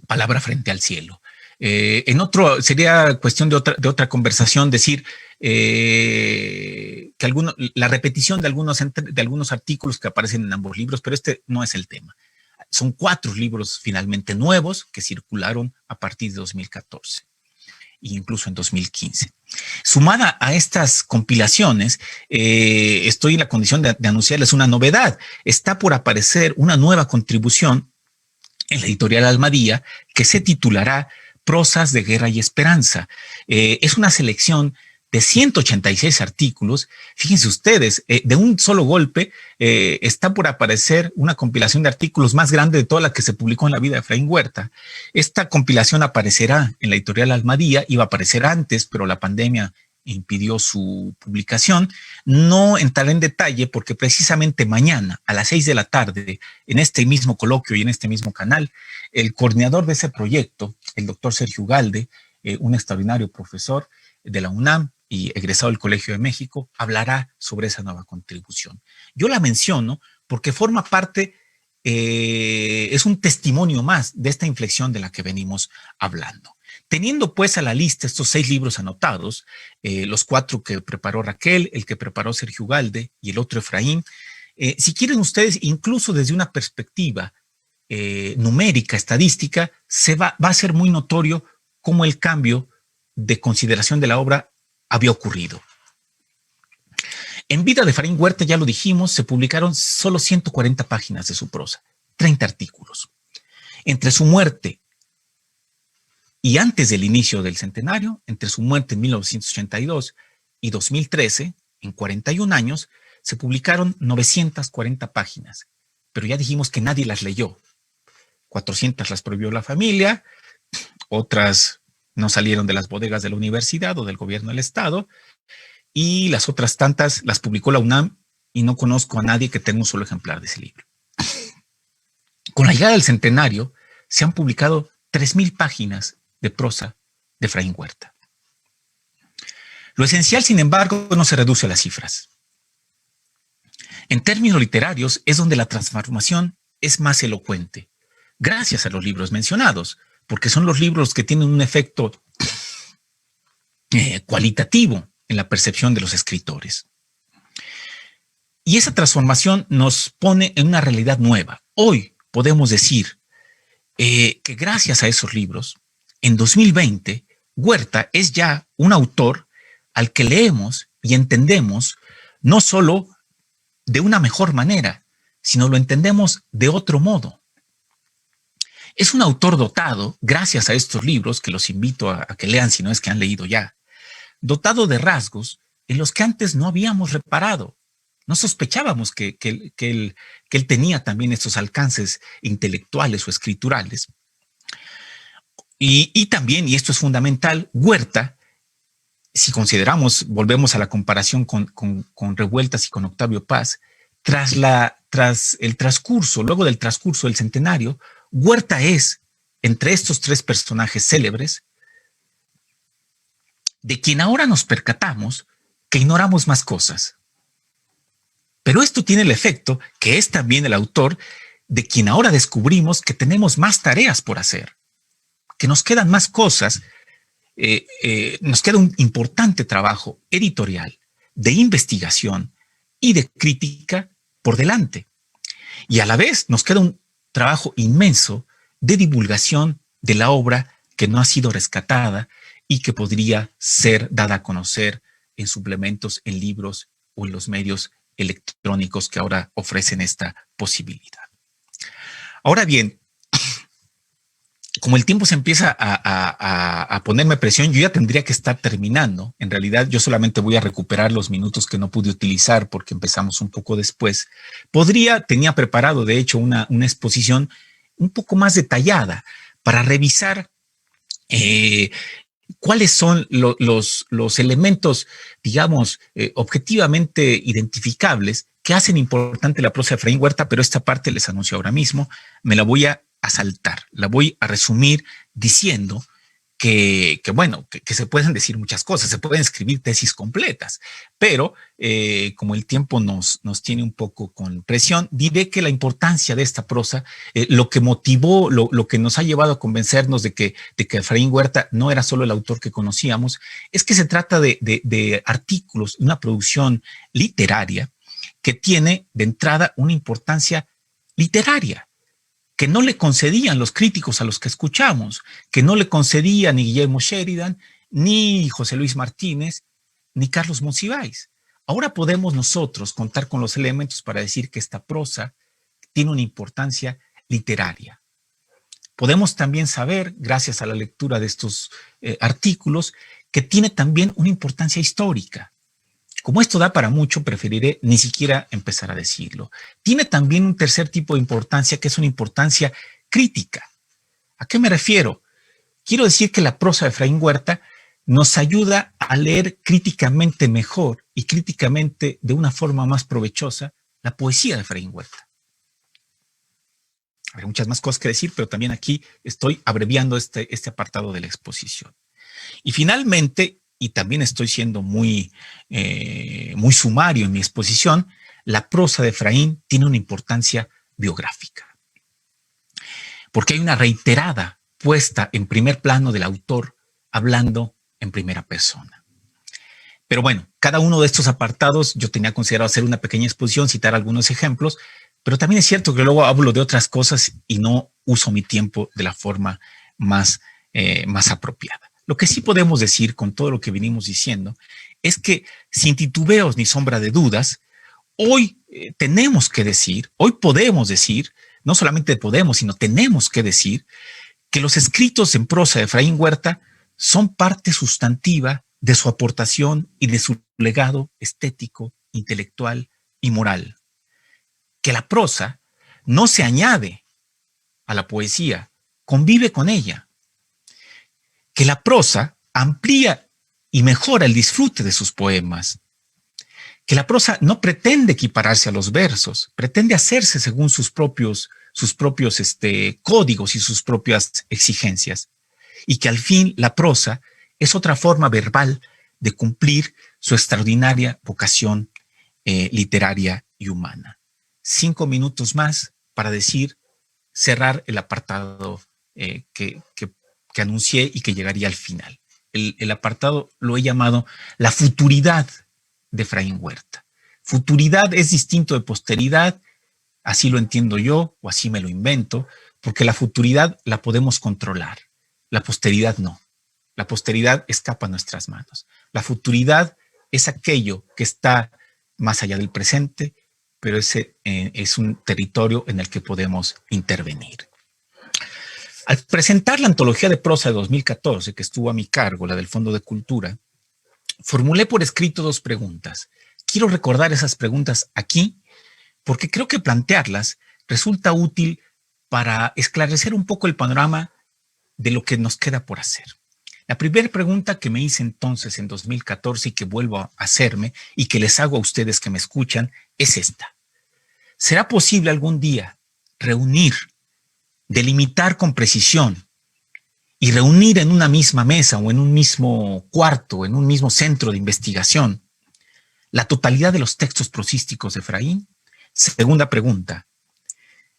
Palabra frente al cielo. Sería cuestión de otra conversación decir que la repetición de algunos artículos que aparecen en ambos libros, pero este no es el tema. Son 4 libros finalmente nuevos que circularon a partir de 2014 e incluso en 2015. Sumada a estas compilaciones, estoy en la condición de anunciarles una novedad. Está por aparecer una nueva contribución en la editorial Almadía que se titulará Prosas de Guerra y Esperanza. Es una selección de 186 artículos. Fíjense ustedes, de un solo golpe está por aparecer una compilación de artículos más grande de toda la que se publicó en la vida de Efraín Huerta. Esta compilación aparecerá en la editorial Almadía, iba a aparecer antes, pero la pandemia impidió su publicación. No entraré en detalle porque precisamente mañana a las 6 de la tarde, en este mismo coloquio y en este mismo canal, el coordinador de ese proyecto, el doctor Sergio Ugalde, un extraordinario profesor de la UNAM y egresado del Colegio de México, hablará sobre esa nueva contribución. Yo la menciono porque forma parte, es un testimonio más de esta inflexión de la que venimos hablando. Teniendo pues a la lista estos 6 libros anotados, los 4 que preparó Raquel, el que preparó Sergio Ugalde y el otro Efraín, si quieren ustedes, incluso desde una perspectiva numérica, estadística, va a ser muy notorio cómo el cambio de consideración de la obra había ocurrido. En vida de Efraín Huerta, ya lo dijimos, se publicaron solo 140 páginas de su prosa, 30 artículos. Entre su muerte y antes del inicio del centenario, entre su muerte en 1982 y 2013, en 41 años, se publicaron 940 páginas, pero ya dijimos que nadie las leyó. 400 las prohibió la familia, otras no salieron de las bodegas de la universidad o del gobierno del estado, y las otras tantas las publicó la UNAM y no conozco a nadie que tenga un solo ejemplar de ese libro. Con la llegada del centenario se han publicado 3,000 páginas de prosa de Efraín Huerta. Lo esencial, sin embargo, no se reduce a las cifras. En términos literarios es donde la transformación es más elocuente, gracias a los libros mencionados, porque son los libros que tienen un efecto cualitativo en la percepción de los escritores. Y esa transformación nos pone en una realidad nueva. Hoy podemos decir que gracias a esos libros, en 2020, Huerta es ya un autor al que leemos y entendemos no solo de una mejor manera, sino lo entendemos de otro modo. Es un autor dotado, gracias a estos libros, que los invito a que lean si no es que han leído ya, dotado de rasgos en los que antes no habíamos reparado. No sospechábamos que él tenía también estos alcances intelectuales o escriturales. Y también, y esto es fundamental, Huerta, si consideramos, volvemos a la comparación con Revueltas y con Octavio Paz, tras el transcurso, luego del transcurso del centenario, Huerta es, entre estos tres personajes célebres, de quien ahora nos percatamos que ignoramos más cosas. Pero esto tiene el efecto que es también el autor de quien ahora descubrimos que tenemos más tareas por hacer, que nos quedan más cosas, nos queda un importante trabajo editorial, de investigación y de crítica por delante. Y a la vez nos queda un trabajo inmenso de divulgación de la obra que no ha sido rescatada y que podría ser dada a conocer en suplementos, en libros o en los medios electrónicos que ahora ofrecen esta posibilidad. Ahora bien, como el tiempo se empieza a ponerme presión, yo ya tendría que estar terminando. En realidad, yo solamente voy a recuperar los minutos que no pude utilizar porque empezamos un poco después. Tenía preparado, de hecho, una exposición un poco más detallada para revisar cuáles son los elementos, digamos, objetivamente identificables que hacen importante la prosa de Efraín Huerta, pero esta parte les anuncio ahora mismo, me la voy a saltar, la voy a resumir diciendo que se pueden decir muchas cosas, se pueden escribir tesis completas, pero como el tiempo nos tiene un poco con presión, diré que la importancia de esta prosa, lo que motivó, lo que nos ha llevado a convencernos de que Efraín Huerta no era solo el autor que conocíamos, es que se trata de artículos, una producción literaria que tiene de entrada una importancia literaria, que no le concedían los críticos a los que escuchamos, que no le concedía ni Guillermo Sheridan, ni José Luis Martínez, ni Carlos Monsiváis. Ahora podemos nosotros contar con los elementos para decir que esta prosa tiene una importancia literaria. Podemos también saber, gracias a la lectura de estos artículos, que tiene también una importancia histórica. Como esto da para mucho, preferiré ni siquiera empezar a decirlo. Tiene también un tercer tipo de importancia, que es una importancia crítica. ¿A qué me refiero? Quiero decir que la prosa de Efraín Huerta nos ayuda a leer críticamente mejor y críticamente de una forma más provechosa la poesía de Efraín Huerta. Hay muchas más cosas que decir, pero también aquí estoy abreviando este apartado de la exposición. Y finalmente, y también estoy siendo muy sumario en mi exposición, la prosa de Efraín tiene una importancia biográfica. Porque hay una reiterada puesta en primer plano del autor hablando en primera persona. Pero bueno, cada uno de estos apartados yo tenía considerado hacer una pequeña exposición, citar algunos ejemplos, pero también es cierto que luego hablo de otras cosas y no uso mi tiempo de la forma más apropiada. Lo que sí podemos decir con todo lo que venimos diciendo es que sin titubeos ni sombra de dudas, hoy tenemos que decir, hoy podemos decir, no solamente podemos, sino tenemos que decir que los escritos en prosa de Efraín Huerta son parte sustantiva de su aportación y de su legado estético, intelectual y moral. Que la prosa no se añade a la poesía, convive con ella. Que la prosa amplía y mejora el disfrute de sus poemas. Que la prosa no pretende equipararse a los versos, pretende hacerse según sus propios códigos y sus propias exigencias. Y que al fin la prosa es otra forma verbal de cumplir su extraordinaria vocación literaria y humana. 5 minutos más para cerrar el apartado que anuncié y que llegaría al final. El apartado lo he llamado la futuridad de Efraín Huerta. Futuridad es distinto de posteridad, así lo entiendo yo o así me lo invento, porque la futuridad la podemos controlar, la posteridad no. La posteridad escapa a nuestras manos. La futuridad es aquello que está más allá del presente, pero ese es un territorio en el que podemos intervenir. Al presentar la antología de prosa de 2014, que estuvo a mi cargo, la del Fondo de Cultura, formulé por escrito 2 preguntas. Quiero recordar esas preguntas aquí porque creo que plantearlas resulta útil para esclarecer un poco el panorama de lo que nos queda por hacer. La primera pregunta que me hice entonces en 2014 y que vuelvo a hacerme y que les hago a ustedes que me escuchan es esta. ¿Será posible algún día reunir, delimitar con precisión y reunir en una misma mesa o en un mismo cuarto, en un mismo centro de investigación, la totalidad de los textos prosísticos de Efraín? Segunda pregunta.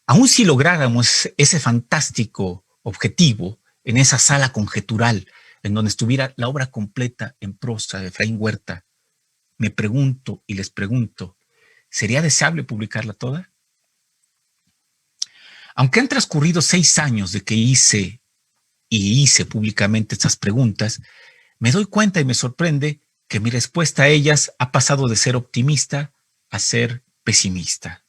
Aun si lográramos ese fantástico objetivo en esa sala conjetural en donde estuviera la obra completa en prosa de Efraín Huerta, me pregunto y les pregunto, ¿sería deseable publicarla toda? Aunque han transcurrido 6 años de que hice públicamente estas preguntas, me doy cuenta y me sorprende que mi respuesta a ellas ha pasado de ser optimista a ser pesimista.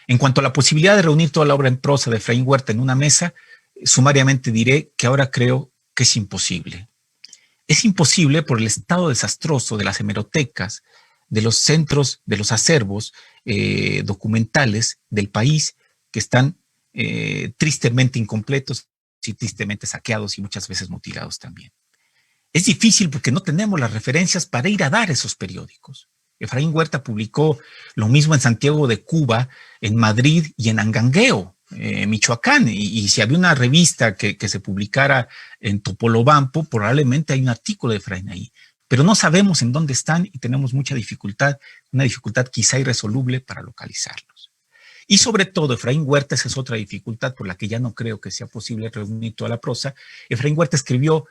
En cuanto a la posibilidad de reunir toda la obra en prosa de Efraín Huerta en una mesa, sumariamente diré que ahora creo que es imposible. Es imposible por el estado desastroso de las hemerotecas, de los centros, de los acervos documentales del país que están tristemente incompletos y tristemente saqueados y muchas veces mutilados también. Es difícil porque no tenemos las referencias para ir a dar esos periódicos. Efraín Huerta publicó lo mismo en Santiago de Cuba, en Madrid y en Angangueo, Michoacán. Y si había una revista que se publicara en Topolobampo, probablemente hay un artículo de Efraín ahí. Pero no sabemos en dónde están y tenemos mucha dificultad, una dificultad quizá irresoluble para localizarlos. Y sobre todo, Efraín Huerta, esa es otra dificultad por la que ya no creo que sea posible reunir toda la prosa. Efraín Huerta escribió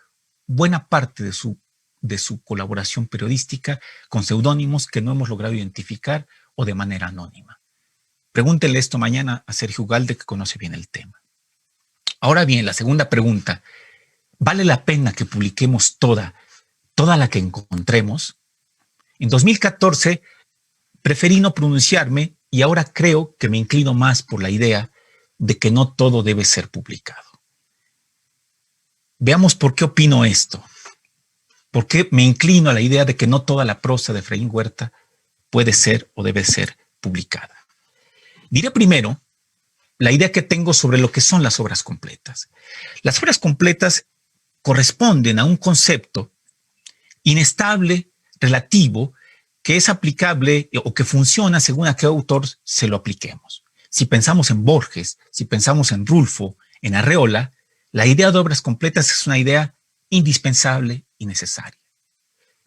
buena parte de su colaboración periodística con seudónimos que no hemos logrado identificar o de manera anónima. Pregúntenle esto mañana a Sergio Ugalde, que conoce bien el tema. Ahora bien, la segunda pregunta, ¿vale la pena que publiquemos toda la que encontremos? En 2014 preferí no pronunciarme y ahora creo que me inclino más por la idea de que no todo debe ser publicado. Veamos por qué opino esto. ¿Por qué me inclino a la idea de que no toda la prosa de Efraín Huerta puede ser o debe ser publicada? Diré primero la idea que tengo sobre lo que son las obras completas. Las obras completas corresponden a un concepto inestable, relativo, que es aplicable o que funciona según a qué autor se lo apliquemos. Si pensamos en Borges, si pensamos en Rulfo, en Arreola, la idea de obras completas es una idea indispensable y necesaria.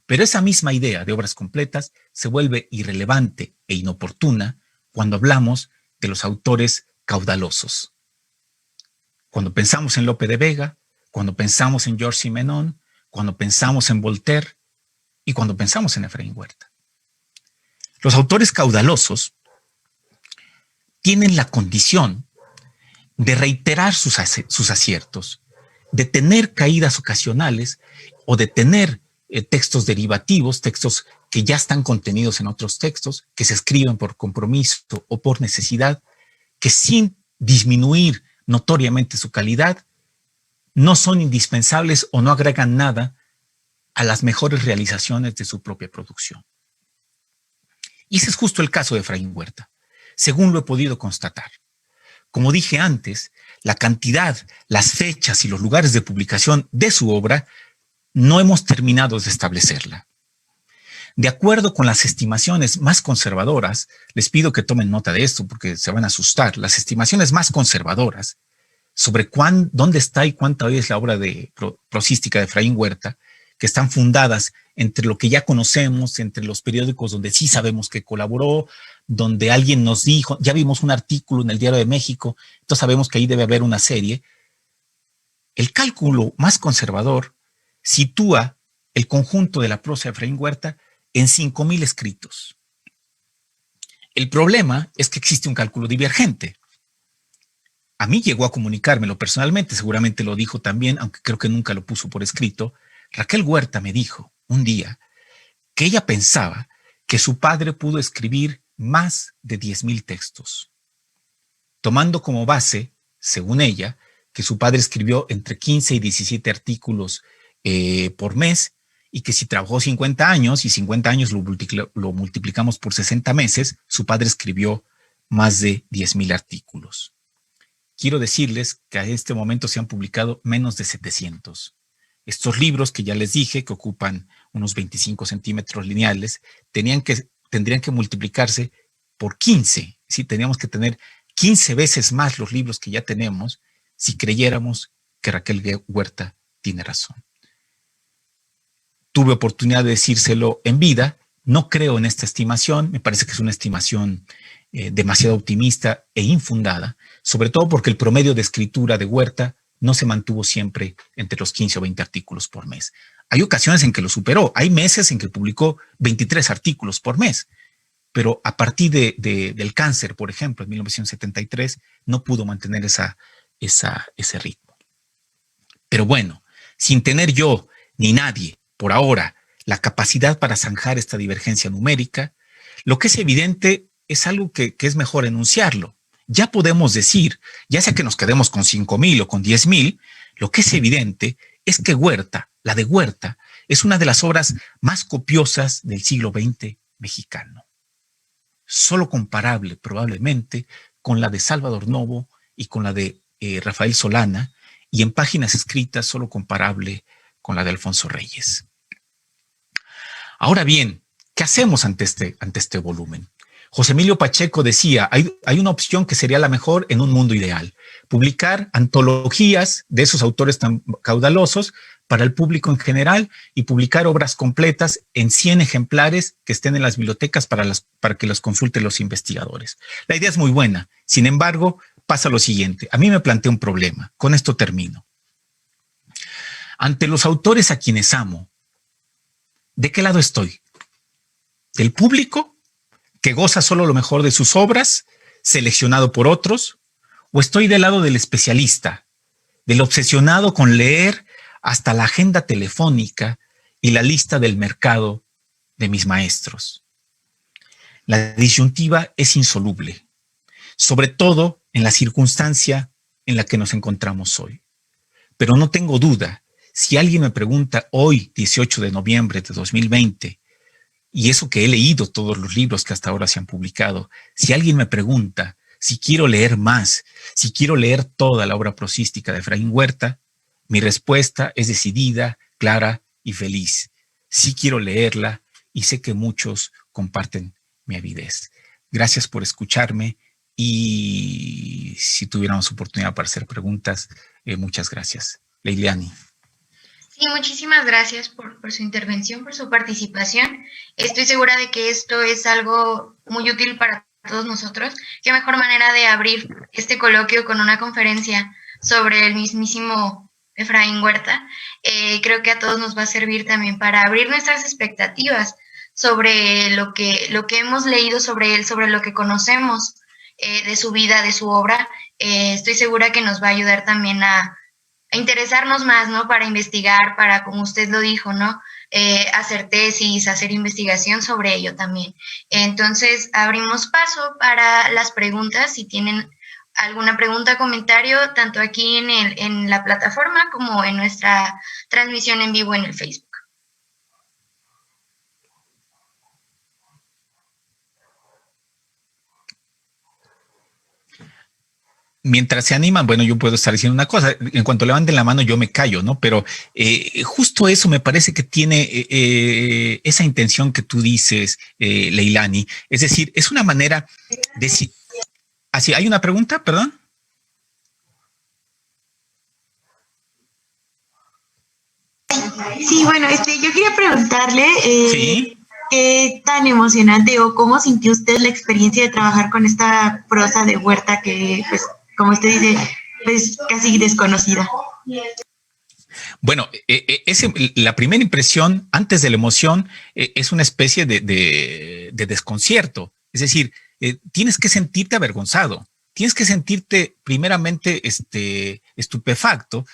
Pero esa misma idea de obras completas se vuelve irrelevante e inoportuna cuando hablamos de los autores caudalosos. Cuando pensamos en Lope de Vega, cuando pensamos en Georges Simenon, cuando pensamos en Voltaire y cuando pensamos en Efraín Huerta. Los autores caudalosos tienen la condición de reiterar sus aciertos, de tener caídas ocasionales o de tener textos derivativos, textos que ya están contenidos en otros textos, que se escriben por compromiso o por necesidad, que sin disminuir notoriamente su calidad, no son indispensables o no agregan nada a las mejores realizaciones de su propia producción. Y ese es justo el caso de Efraín Huerta, según lo he podido constatar. Como dije antes, la cantidad, las fechas y los lugares de publicación de su obra no hemos terminado de establecerla. De acuerdo con las estimaciones más conservadoras, les pido que tomen nota de esto porque se van a asustar, las estimaciones más conservadoras sobre dónde está y cuánta es la obra prosística de Efraín Huerta, que están fundadas entre lo que ya conocemos, entre los periódicos donde sí sabemos que colaboró, donde alguien nos dijo, ya vimos un artículo en el Diario de México, entonces sabemos que ahí debe haber una serie. El cálculo más conservador sitúa el conjunto de la prosa de Efraín Huerta en 5,000 escritos. El problema es que existe un cálculo divergente. A mí llegó a comunicármelo personalmente, seguramente lo dijo también, aunque creo que nunca lo puso por escrito. Raquel Huerta me dijo un día que ella pensaba que su padre pudo escribir más de 10,000 textos, tomando como base, según ella, que su padre escribió entre 15 y 17 artículos por mes y que si trabajó 50 años y 50 años lo multiplicamos por 60 meses, su padre escribió más de 10,000 artículos. Quiero decirles que a este momento se han publicado menos de 700. Estos libros que ya les dije, que ocupan unos 25 centímetros lineales, tendrían que multiplicarse por 15. ¿Sí? Teníamos que tener 15 veces más los libros que ya tenemos si creyéramos que Raquel Huerta tiene razón. Tuve oportunidad de decírselo en vida. No creo en esta estimación. Me parece que es una estimación demasiado optimista e infundada, sobre todo porque el promedio de escritura de Huerta no se mantuvo siempre entre los 15 o 20 artículos por mes. Hay ocasiones en que lo superó. Hay meses en que publicó 23 artículos por mes. Pero a partir del cáncer, por ejemplo, en 1973, no pudo mantener ese ritmo. Pero bueno, sin tener yo ni nadie, por ahora, la capacidad para zanjar esta divergencia numérica, lo que es evidente es algo que es mejor enunciarlo. Ya podemos decir, ya sea que nos quedemos con 5,000 o con 10,000, lo que es evidente es que Huerta, la de Huerta, es una de las obras más copiosas del siglo XX mexicano. Solo comparable probablemente con la de Salvador Novo y con la de Rafael Solana, y en páginas escritas solo comparable con la de Alfonso Reyes. Ahora bien, ¿qué hacemos ante este volumen? José Emilio Pacheco decía, hay una opción que sería la mejor en un mundo ideal, publicar antologías de esos autores tan caudalosos para el público en general y publicar obras completas en 100 ejemplares que estén en las bibliotecas para que los consulten los investigadores. La idea es muy buena, sin embargo, pasa lo siguiente. A mí me plantea un problema, con esto termino. Ante los autores a quienes amo, ¿de qué lado estoy? ¿Del público, que goza solo lo mejor de sus obras, seleccionado por otros? ¿O estoy del lado del especialista, del obsesionado con leer hasta la agenda telefónica y la lista del mercado de mis maestros? La disyuntiva es insoluble, sobre todo en la circunstancia en la que nos encontramos hoy. Pero no tengo duda, si alguien me pregunta hoy, 18 de noviembre de 2020, y eso que he leído todos los libros que hasta ahora se han publicado, si alguien me pregunta si quiero leer más, si quiero leer toda la obra prosística de Efraín Huerta, mi respuesta es decidida, clara y feliz. Sí quiero leerla y sé que muchos comparten mi avidez. Gracias por escucharme y si tuviéramos oportunidad para hacer preguntas, muchas gracias. Leiliani. Sí, muchísimas gracias por su intervención, por su participación. Estoy segura de que esto es algo muy útil para todos nosotros. Qué mejor manera de abrir este coloquio con una conferencia sobre el mismísimo Efraín Huerta. Creo que a todos nos va a servir también para abrir nuestras expectativas sobre lo que hemos leído sobre él, sobre lo que conocemos de su vida, de su obra. Estoy segura que nos va a ayudar también a interesarnos más, ¿no? Para investigar, para, como usted lo dijo, ¿no? Hacer tesis, hacer investigación sobre ello también. Entonces, abrimos paso para las preguntas. Si tienen alguna pregunta o comentario, tanto aquí en la plataforma como en nuestra transmisión en vivo en el Facebook. Mientras se animan, bueno, yo puedo estar diciendo una cosa, en cuanto levanten la mano yo me callo, ¿no? Pero justo eso me parece que tiene esa intención que tú dices, Leilani. Es decir, es una manera de... ¿Así? ¿Hay una pregunta? Perdón. Sí, bueno, yo quería preguntarle ¿Sí? qué tan emocionante o cómo sintió usted la experiencia de trabajar con esta prosa de Huerta que, pues, como usted dice, es casi desconocida. Bueno, la primera impresión antes de la emoción es una especie de desconcierto. Es decir, tienes que sentirte avergonzado. Tienes que sentirte primeramente estupefacto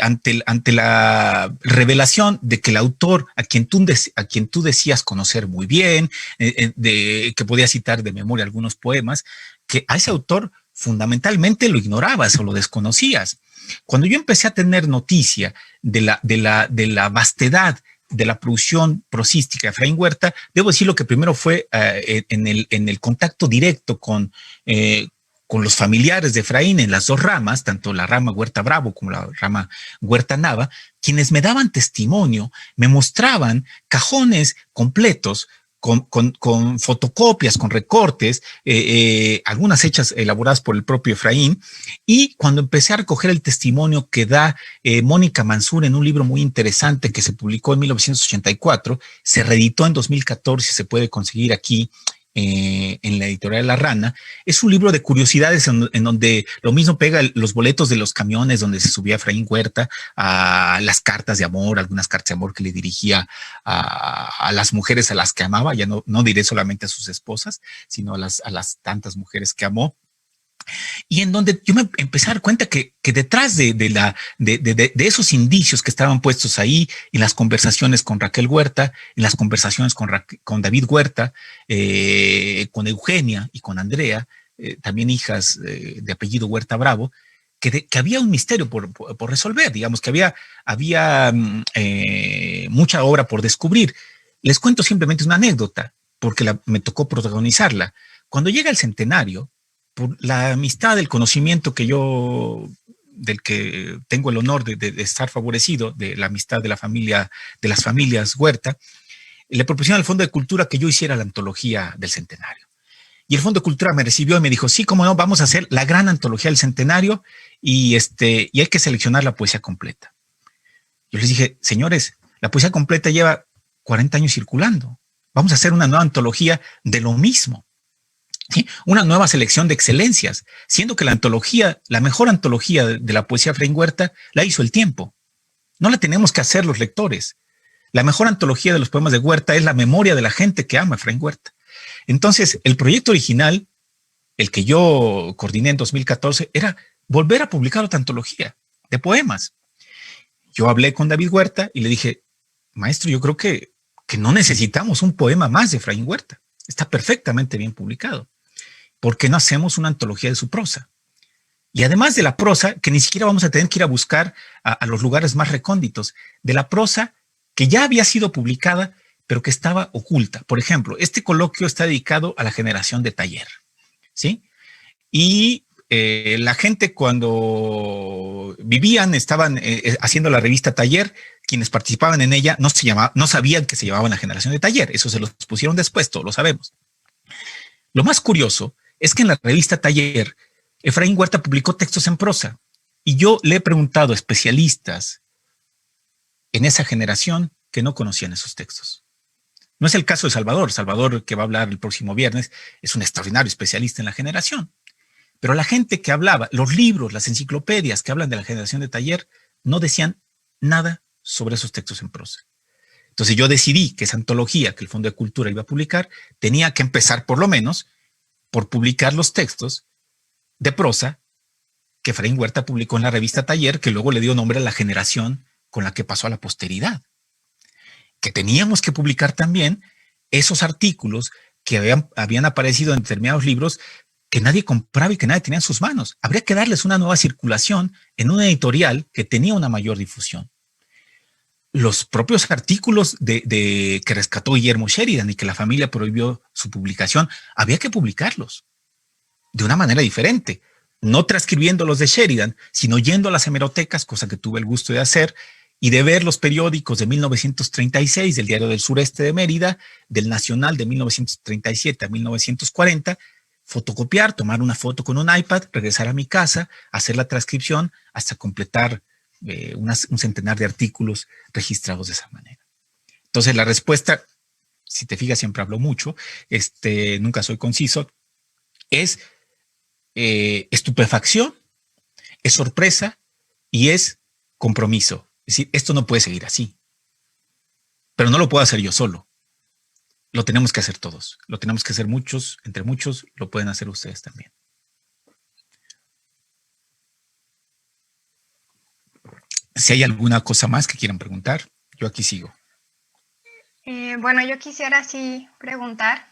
ante la revelación de que el autor a quien tú decías conocer muy bien, que podías citar de memoria algunos poemas, que a ese autor fundamentalmente lo ignorabas o lo desconocías. Cuando yo empecé a tener noticia de la vastedad de la producción prosística de Efraín Huerta, debo decir lo que primero fue en el contacto directo con los familiares de Efraín en las dos ramas, tanto la rama Huerta Bravo como la rama Huerta Nava, quienes me daban testimonio, me mostraban cajones completos con fotocopias, con recortes, algunas hechas, elaboradas por el propio Efraín, y cuando empecé a recoger el testimonio que da Mónica Mansur en un libro muy interesante que se publicó en 1984, se reeditó en 2014, se puede conseguir aquí en la editorial La Rana. Es un libro de curiosidades en donde lo mismo pega los boletos de los camiones donde se subía Efraín Huerta, a las cartas de amor, algunas cartas de amor que le dirigía a las mujeres a las que amaba, ya no diré solamente a sus esposas, sino a las tantas mujeres que amó. Y en donde yo me empecé a dar cuenta que detrás de esos indicios que estaban puestos ahí, en las conversaciones con Raquel Huerta, en las conversaciones con David Huerta, con Eugenia y con Andrea, también hijas de apellido Huerta Bravo, que había un misterio por resolver, digamos, que había mucha obra por descubrir. Les cuento simplemente una anécdota, porque me tocó protagonizarla. Cuando llega el centenario, por la amistad, el conocimiento del que tengo el honor de estar favorecido, de la amistad de la familia, de las familias Huerta, le propusieron al Fondo de Cultura que yo hiciera la antología del centenario. Y el Fondo de Cultura me recibió y me dijo, sí, cómo no, vamos a hacer la gran antología del centenario y hay que seleccionar la poesía completa. Yo les dije, señores, la poesía completa lleva 40 años circulando. Vamos a hacer una nueva antología de lo mismo. ¿Sí? Una nueva selección de excelencias, siendo que la mejor antología de la poesía de Efraín Huerta la hizo El Tiempo. No la tenemos que hacer los lectores. La mejor antología de los poemas de Huerta es la memoria de la gente que ama a Efraín Huerta. Entonces, el proyecto original, el que yo coordiné en 2014, era volver a publicar otra antología de poemas. Yo hablé con David Huerta y le dije, maestro, yo creo que no necesitamos un poema más de Efraín Huerta. Está perfectamente bien publicado. ¿Por qué no hacemos una antología de su prosa? Y además de la prosa, que ni siquiera vamos a tener que ir a buscar a los lugares más recónditos, de la prosa que ya había sido publicada, pero que estaba oculta. Por ejemplo, este coloquio está dedicado a la generación de Taller, ¿sí? Y la gente cuando estaban haciendo la revista Taller, quienes participaban en ella no sabían que se llamaban la generación de Taller. Eso se los pusieron después, todos lo sabemos. Lo más curioso es que en la revista Taller, Efraín Huerta publicó textos en prosa. Y yo le he preguntado a especialistas en esa generación que no conocían esos textos. No es el caso de Salvador. Salvador, que va a hablar el próximo viernes, es un extraordinario especialista en la generación. Pero la gente que hablaba, los libros, las enciclopedias que hablan de la generación de Taller, no decían nada sobre esos textos en prosa. Entonces yo decidí que esa antología que el Fondo de Cultura iba a publicar tenía que empezar por lo menos por publicar los textos de prosa que Efraín Huerta publicó en la revista Taller, que luego le dio nombre a la generación con la que pasó a la posteridad. Que teníamos que publicar también esos artículos que habían aparecido en determinados libros que nadie compraba y que nadie tenía en sus manos. Habría que darles una nueva circulación en una editorial que tenía una mayor difusión. Los propios artículos que rescató Guillermo Sheridan y que la familia prohibió su publicación, había que publicarlos de una manera diferente, no transcribiendo los de Sheridan, sino yendo a las hemerotecas, cosa que tuve el gusto de hacer, y de ver los periódicos de 1936, del Diario del Sureste de Mérida, del Nacional de 1937 a 1940, fotocopiar, tomar una foto con un iPad, regresar a mi casa, hacer la transcripción hasta completar un centenar de artículos registrados de esa manera. Entonces la respuesta, si te fijas, siempre hablo mucho, nunca soy conciso, es estupefacción, es sorpresa y es compromiso. Es decir, esto no puede seguir así, pero no lo puedo hacer yo solo. Lo tenemos que hacer todos, lo tenemos que hacer muchos, entre muchos, lo pueden hacer ustedes también. Si hay alguna cosa más que quieran preguntar, yo aquí sigo. Bueno, yo quisiera sí preguntar.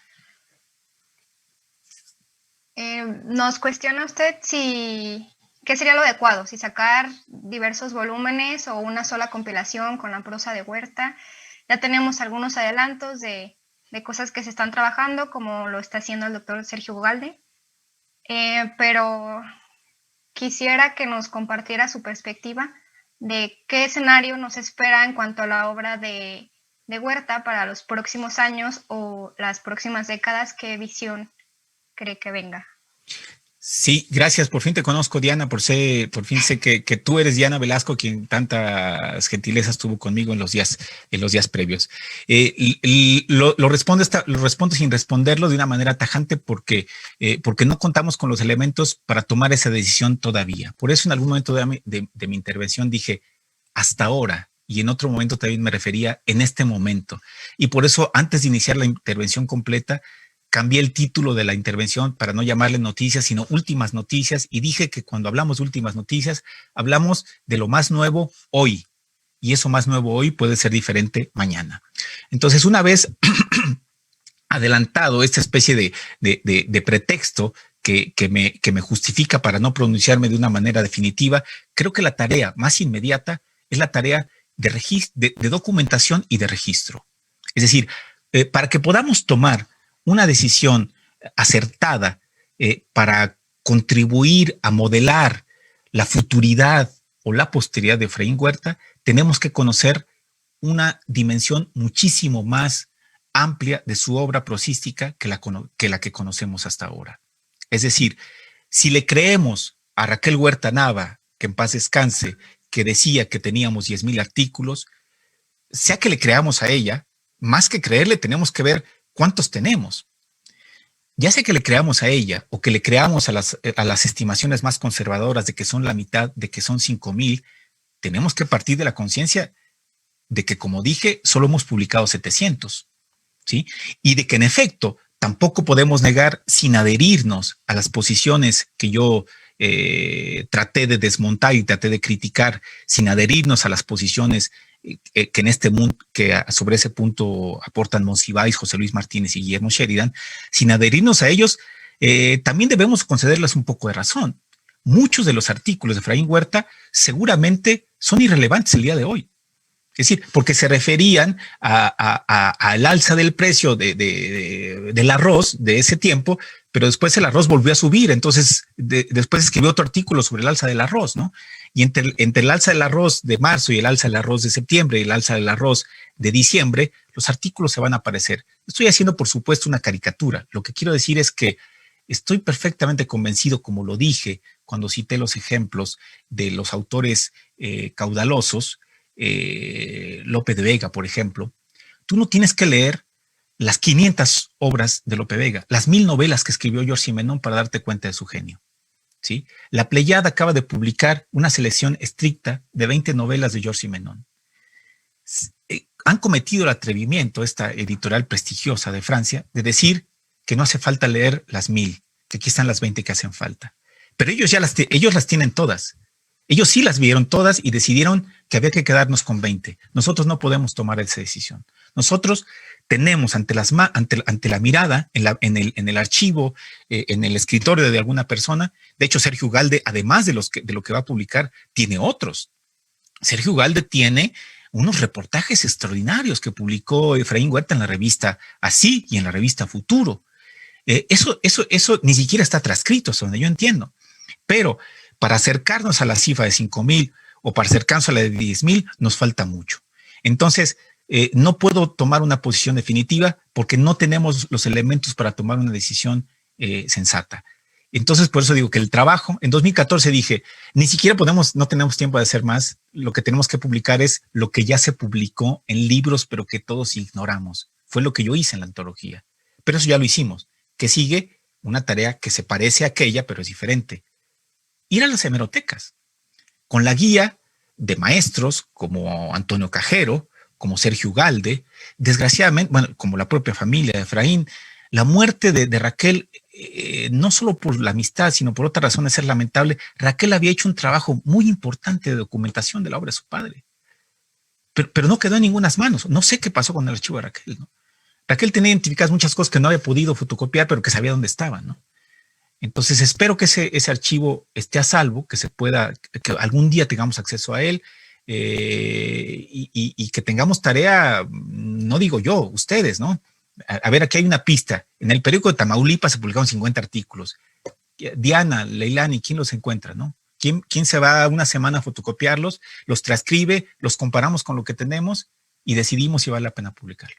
Nos cuestiona usted qué sería lo adecuado, si sacar diversos volúmenes o una sola compilación con la prosa de Huerta. ya tenemos algunos adelantos de cosas que se están trabajando, como lo está haciendo el doctor Sergio Ugalde, pero quisiera que nos compartiera su perspectiva de qué escenario nos espera en cuanto a la obra de Huerta para los próximos años o las próximas décadas. ¿Qué visión cree que venga? Sí, gracias. Por fin te conozco, Diana. Por fin sé que tú eres Diana Velasco, quien tantas gentilezas tuvo conmigo en los días previos. Lo respondo sin responderlo de una manera tajante porque no contamos con los elementos para tomar esa decisión todavía. Por eso en algún momento de mi intervención dije hasta ahora, y en otro momento también me refería en este momento. Y por eso antes de iniciar la intervención completa, cambié el título de la intervención para no llamarle noticias, sino últimas noticias, y dije que cuando hablamos de últimas noticias, hablamos de lo más nuevo hoy, y eso más nuevo hoy puede ser diferente mañana. Entonces, una vez adelantado esta especie de pretexto que me justifica para no pronunciarme de una manera definitiva, creo que la tarea más inmediata es la tarea de documentación y de registro. Es decir, para que podamos tomar una decisión acertada para contribuir a modelar la futuridad o la posteridad de Efraín Huerta, tenemos que conocer una dimensión muchísimo más amplia de su obra prosística que la que conocemos hasta ahora. Es decir, si le creemos a Raquel Huerta Nava, que en paz descanse, que decía que teníamos 10,000 artículos, sea que le creamos a ella, más que creerle tenemos que ver cuántos tenemos. Ya sea que le creamos a ella o que le creamos a las estimaciones más conservadoras de que son la mitad, de que son 5,000, tenemos que partir de la conciencia de que, como dije, solo hemos publicado 700, ¿sí? Y de que, en efecto, tampoco podemos negar, sin adherirnos a las posiciones que yo traté de desmontar y traté de criticar, sin adherirnos a las posiciones que en este mundo, que sobre ese punto aportan Monsiváis, José Luis Martínez y Guillermo Sheridan, sin adherirnos a ellos, también debemos concederles un poco de razón. Muchos de los artículos de Efraín Huerta seguramente son irrelevantes el día de hoy. Es decir, porque se referían al alza del precio del arroz de ese tiempo, pero después el arroz volvió a subir. Entonces, después escribió otro artículo sobre el alza del arroz, ¿no? Y entre el alza del arroz de marzo y el alza del arroz de septiembre y el alza del arroz de diciembre, los artículos se van a aparecer. Estoy haciendo, por supuesto, una caricatura. Lo que quiero decir es que estoy perfectamente convencido, como lo dije cuando cité los ejemplos de los autores caudalosos, Lope de Vega, por ejemplo. Tú no tienes que leer las 500 obras de Lope de Vega, las 1000 novelas que escribió Georges Simenon para darte cuenta de su genio, ¿sí? La Pléiade acaba de publicar una selección estricta de 20 novelas de Georges Simenon. Han cometido el atrevimiento, esta editorial prestigiosa de Francia, de decir que no hace falta leer las 1000, que aquí están las 20 que hacen falta. Pero ellos las tienen todas. Ellos sí las vieron todas y decidieron que había que quedarnos con 20. Nosotros no podemos tomar esa decisión. Nosotros tenemos ante la mirada, en el archivo, en el escritorio de alguna persona. De hecho, Sergio Ugalde, además de lo que va a publicar, tiene otros. Sergio Ugalde tiene unos reportajes extraordinarios que publicó Efraín Huerta en la revista Así y en la revista Futuro. Eso ni siquiera está transcrito, hasta donde yo entiendo. Pero para acercarnos a la cifra de 5,000 o para acercarnos a la de 10,000, nos falta mucho. Entonces, no puedo tomar una posición definitiva porque no tenemos los elementos para tomar una decisión sensata. Entonces, por eso digo que el trabajo, en 2014 dije, ni siquiera no tenemos tiempo de hacer más. Lo que tenemos que publicar es lo que ya se publicó en libros, pero que todos ignoramos. Fue lo que yo hice en la antología. Pero eso ya lo hicimos. Que sigue una tarea que se parece a aquella, pero es diferente. Ir a las hemerotecas, con la guía de maestros como Antonio Cajero, como Sergio Ugalde, desgraciadamente, bueno, como la propia familia de Efraín. La muerte de Raquel, no solo por la amistad, sino por otras razones, es lamentable. Raquel había hecho un trabajo muy importante de documentación de la obra de su padre, pero no quedó en ninguna manos. No sé qué pasó con el archivo de Raquel, ¿no? Raquel tenía identificadas muchas cosas que no había podido fotocopiar, pero que sabía dónde estaban, ¿no? Entonces espero que ese archivo esté a salvo, que algún día tengamos acceso a él y que tengamos tarea no digo yo, ustedes, ¿no? A ver, aquí hay una pista. En el periódico de Tamaulipas se publicaron 50 artículos. Diana, Leilani, ¿quién los encuentra, no? ¿Quién se va una semana a fotocopiarlos, los transcribe, los comparamos con lo que tenemos y decidimos si vale la pena publicarlo?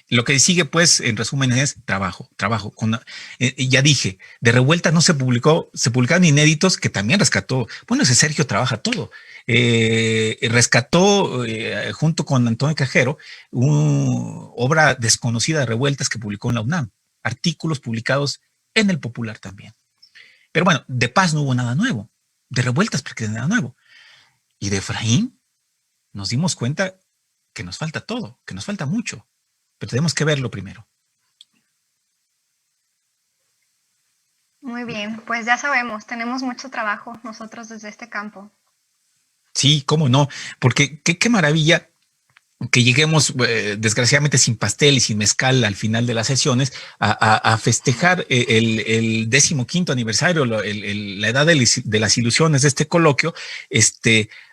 Lo que sigue, pues, en resumen, es trabajo. Ya dije, de Revuelta no se publicaron inéditos que también rescató. Bueno, ese Sergio trabaja todo. Rescató, junto con Antonio Cajero, una obra desconocida de Revueltas que publicó en la UNAM. Artículos publicados en El Popular también. Pero bueno, de Paz no hubo nada nuevo. De Revueltas prácticamente nada nuevo. Y de Efraín nos dimos cuenta que nos falta todo, que nos falta mucho. Pero tenemos que verlo primero. Muy bien, pues ya sabemos, tenemos mucho trabajo nosotros desde este campo. Sí, cómo no, porque qué maravilla que lleguemos, desgraciadamente, sin pastel y sin mezcal al final de las sesiones a festejar el 15º aniversario, la edad de las ilusiones de este coloquio,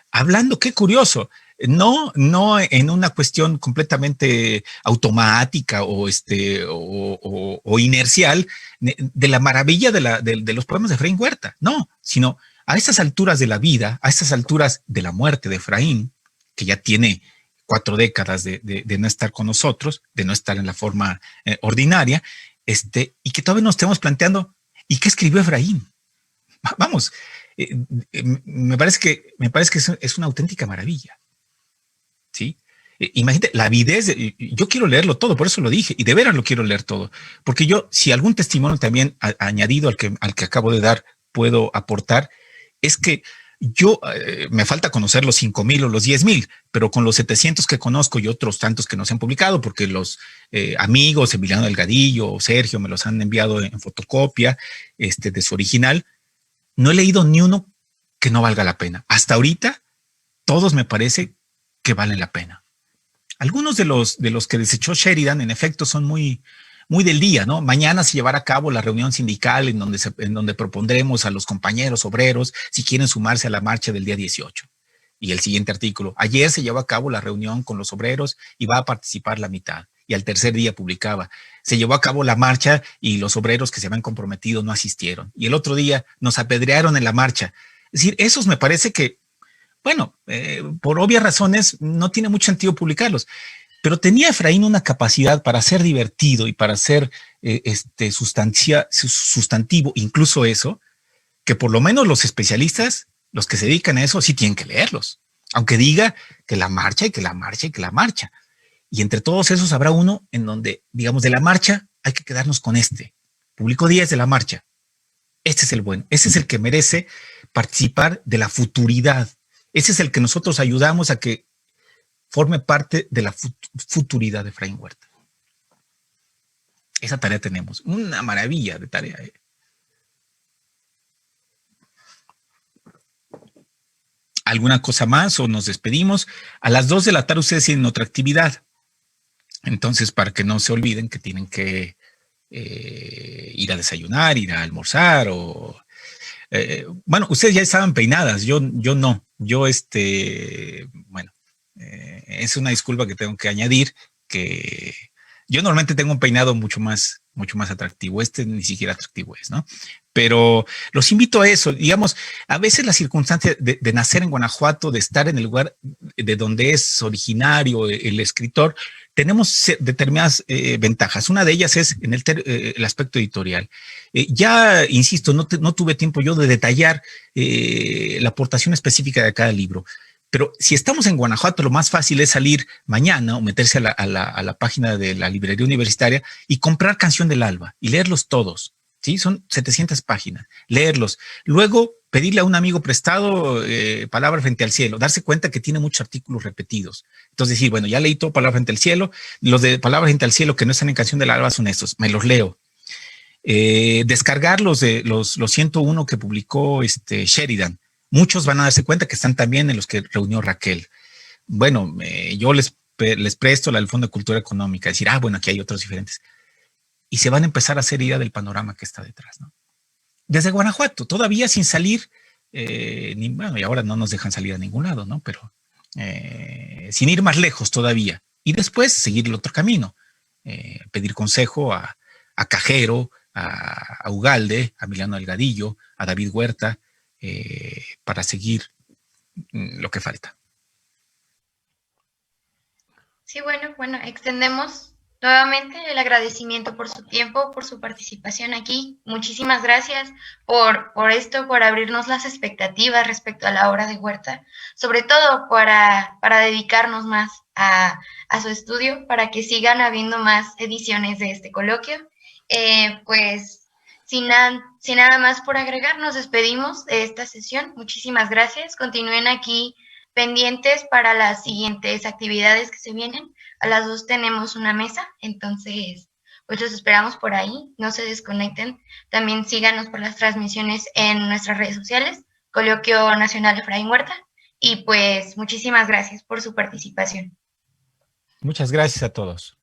hablando, qué curioso, no en una cuestión completamente automática o inercial de la maravilla de los poemas de Efraín Huerta, no, sino a estas alturas de la vida, a estas alturas de la muerte de Efraín, que ya tiene 4 décadas de no estar con nosotros, de no estar en la forma ordinaria, y que todavía nos estemos planteando, ¿y qué escribió Efraín? Vamos, me parece que es una auténtica maravilla. ¿Sí? Imagínate, la avidez, yo quiero leerlo todo, por eso lo dije, y de veras lo quiero leer todo, porque yo, si algún testimonio también añadido al que acabo de dar puedo aportar, es que yo, me falta conocer los 5,000 o los 10,000, pero con los 700 que conozco y otros tantos que no se han publicado, porque los amigos, Emiliano Delgadillo o Sergio, me los han enviado en fotocopia de su original, no he leído ni uno que no valga la pena. Hasta ahorita, todos me parece que valen la pena. Algunos de los que desechó Sheridan, en efecto, son muy del día, ¿no? Mañana se llevará a cabo la reunión sindical en donde propondremos a los compañeros obreros si quieren sumarse a la marcha del día 18. Y el siguiente artículo, ayer se llevó a cabo la reunión con los obreros y va a participar la mitad. Y al tercer día publicaba, se llevó a cabo la marcha y los obreros que se habían comprometido no asistieron. Y el otro día nos apedrearon en la marcha. Es decir, esos me parece que, bueno, por obvias razones no tiene mucho sentido publicarlos, pero tenía Efraín una capacidad para ser divertido y para ser sustantivo, incluso eso, que por lo menos los especialistas, los que se dedican a eso, sí tienen que leerlos, aunque diga que la marcha y que la marcha y que la marcha. Y entre todos esos habrá uno en donde, digamos, de la marcha hay que quedarnos con Publicó 10 de la marcha. Este es el bueno, ese es el que merece participar de la futuridad. Ese es el que nosotros ayudamos a que forme parte de la futuridad de Efraín Huerta. Esa tarea tenemos. Una maravilla de tarea. ¿Alguna cosa más o nos despedimos? A las 2 de la tarde ustedes tienen otra actividad. Entonces, para que no se olviden que tienen que ir a desayunar, ir a almorzar o... bueno, ustedes ya estaban peinadas, yo no. Yo, bueno, es una disculpa que tengo que añadir, que yo normalmente tengo un peinado mucho más atractivo. Ni siquiera atractivo es, ¿no? Pero los invito a eso. Digamos, a veces la circunstancia de nacer en Guanajuato, de estar en el lugar de donde es originario el escritor, tenemos determinadas ventajas. Una de ellas es en el aspecto editorial. Ya, insisto, no tuve tiempo yo de detallar la aportación específica de cada libro. Pero si estamos en Guanajuato, lo más fácil es salir mañana o meterse a la página de la librería universitaria y comprar Canción del Alba y leerlos todos. ¿Sí? Son 700 páginas. Leerlos. Luego, pedirle a un amigo prestado Palabra frente al cielo. Darse cuenta que tiene muchos artículos repetidos. Entonces decir, bueno, ya leí todo Palabra frente al cielo. Los de Palabra frente al cielo que no están en Canción del Alba son estos. Me los leo. Descargar los 101 que publicó Sheridan. Muchos van a darse cuenta que están también en los que reunió Raquel. Bueno, yo les presto la del Fondo de Cultura Económica, decir, bueno, aquí hay otros diferentes. Y se van a empezar a hacer idea del panorama que está detrás, ¿no? Desde Guanajuato, todavía sin salir, bueno, y ahora no nos dejan salir a ningún lado, ¿no? Pero sin ir más lejos todavía. Y después seguir el otro camino, pedir consejo a Cajero, a Ugalde, a Emiliano Delgadillo, a David Huerta, para seguir lo que falta. Sí, bueno, extendemos nuevamente el agradecimiento por su tiempo, por su participación aquí. Muchísimas gracias por esto, por abrirnos las expectativas respecto a la obra de Huerta, sobre todo para dedicarnos más a su estudio, para que sigan habiendo más ediciones de este coloquio. Pues sin nada más por agregar, nos despedimos de esta sesión. Muchísimas gracias. Continúen aquí pendientes para las siguientes actividades que se vienen. A las 2 tenemos una mesa, entonces pues los esperamos por ahí, no se desconecten. También síganos por las transmisiones en nuestras redes sociales, Coloquio Nacional Efraín Huerta, y pues muchísimas gracias por su participación. Muchas gracias a todos.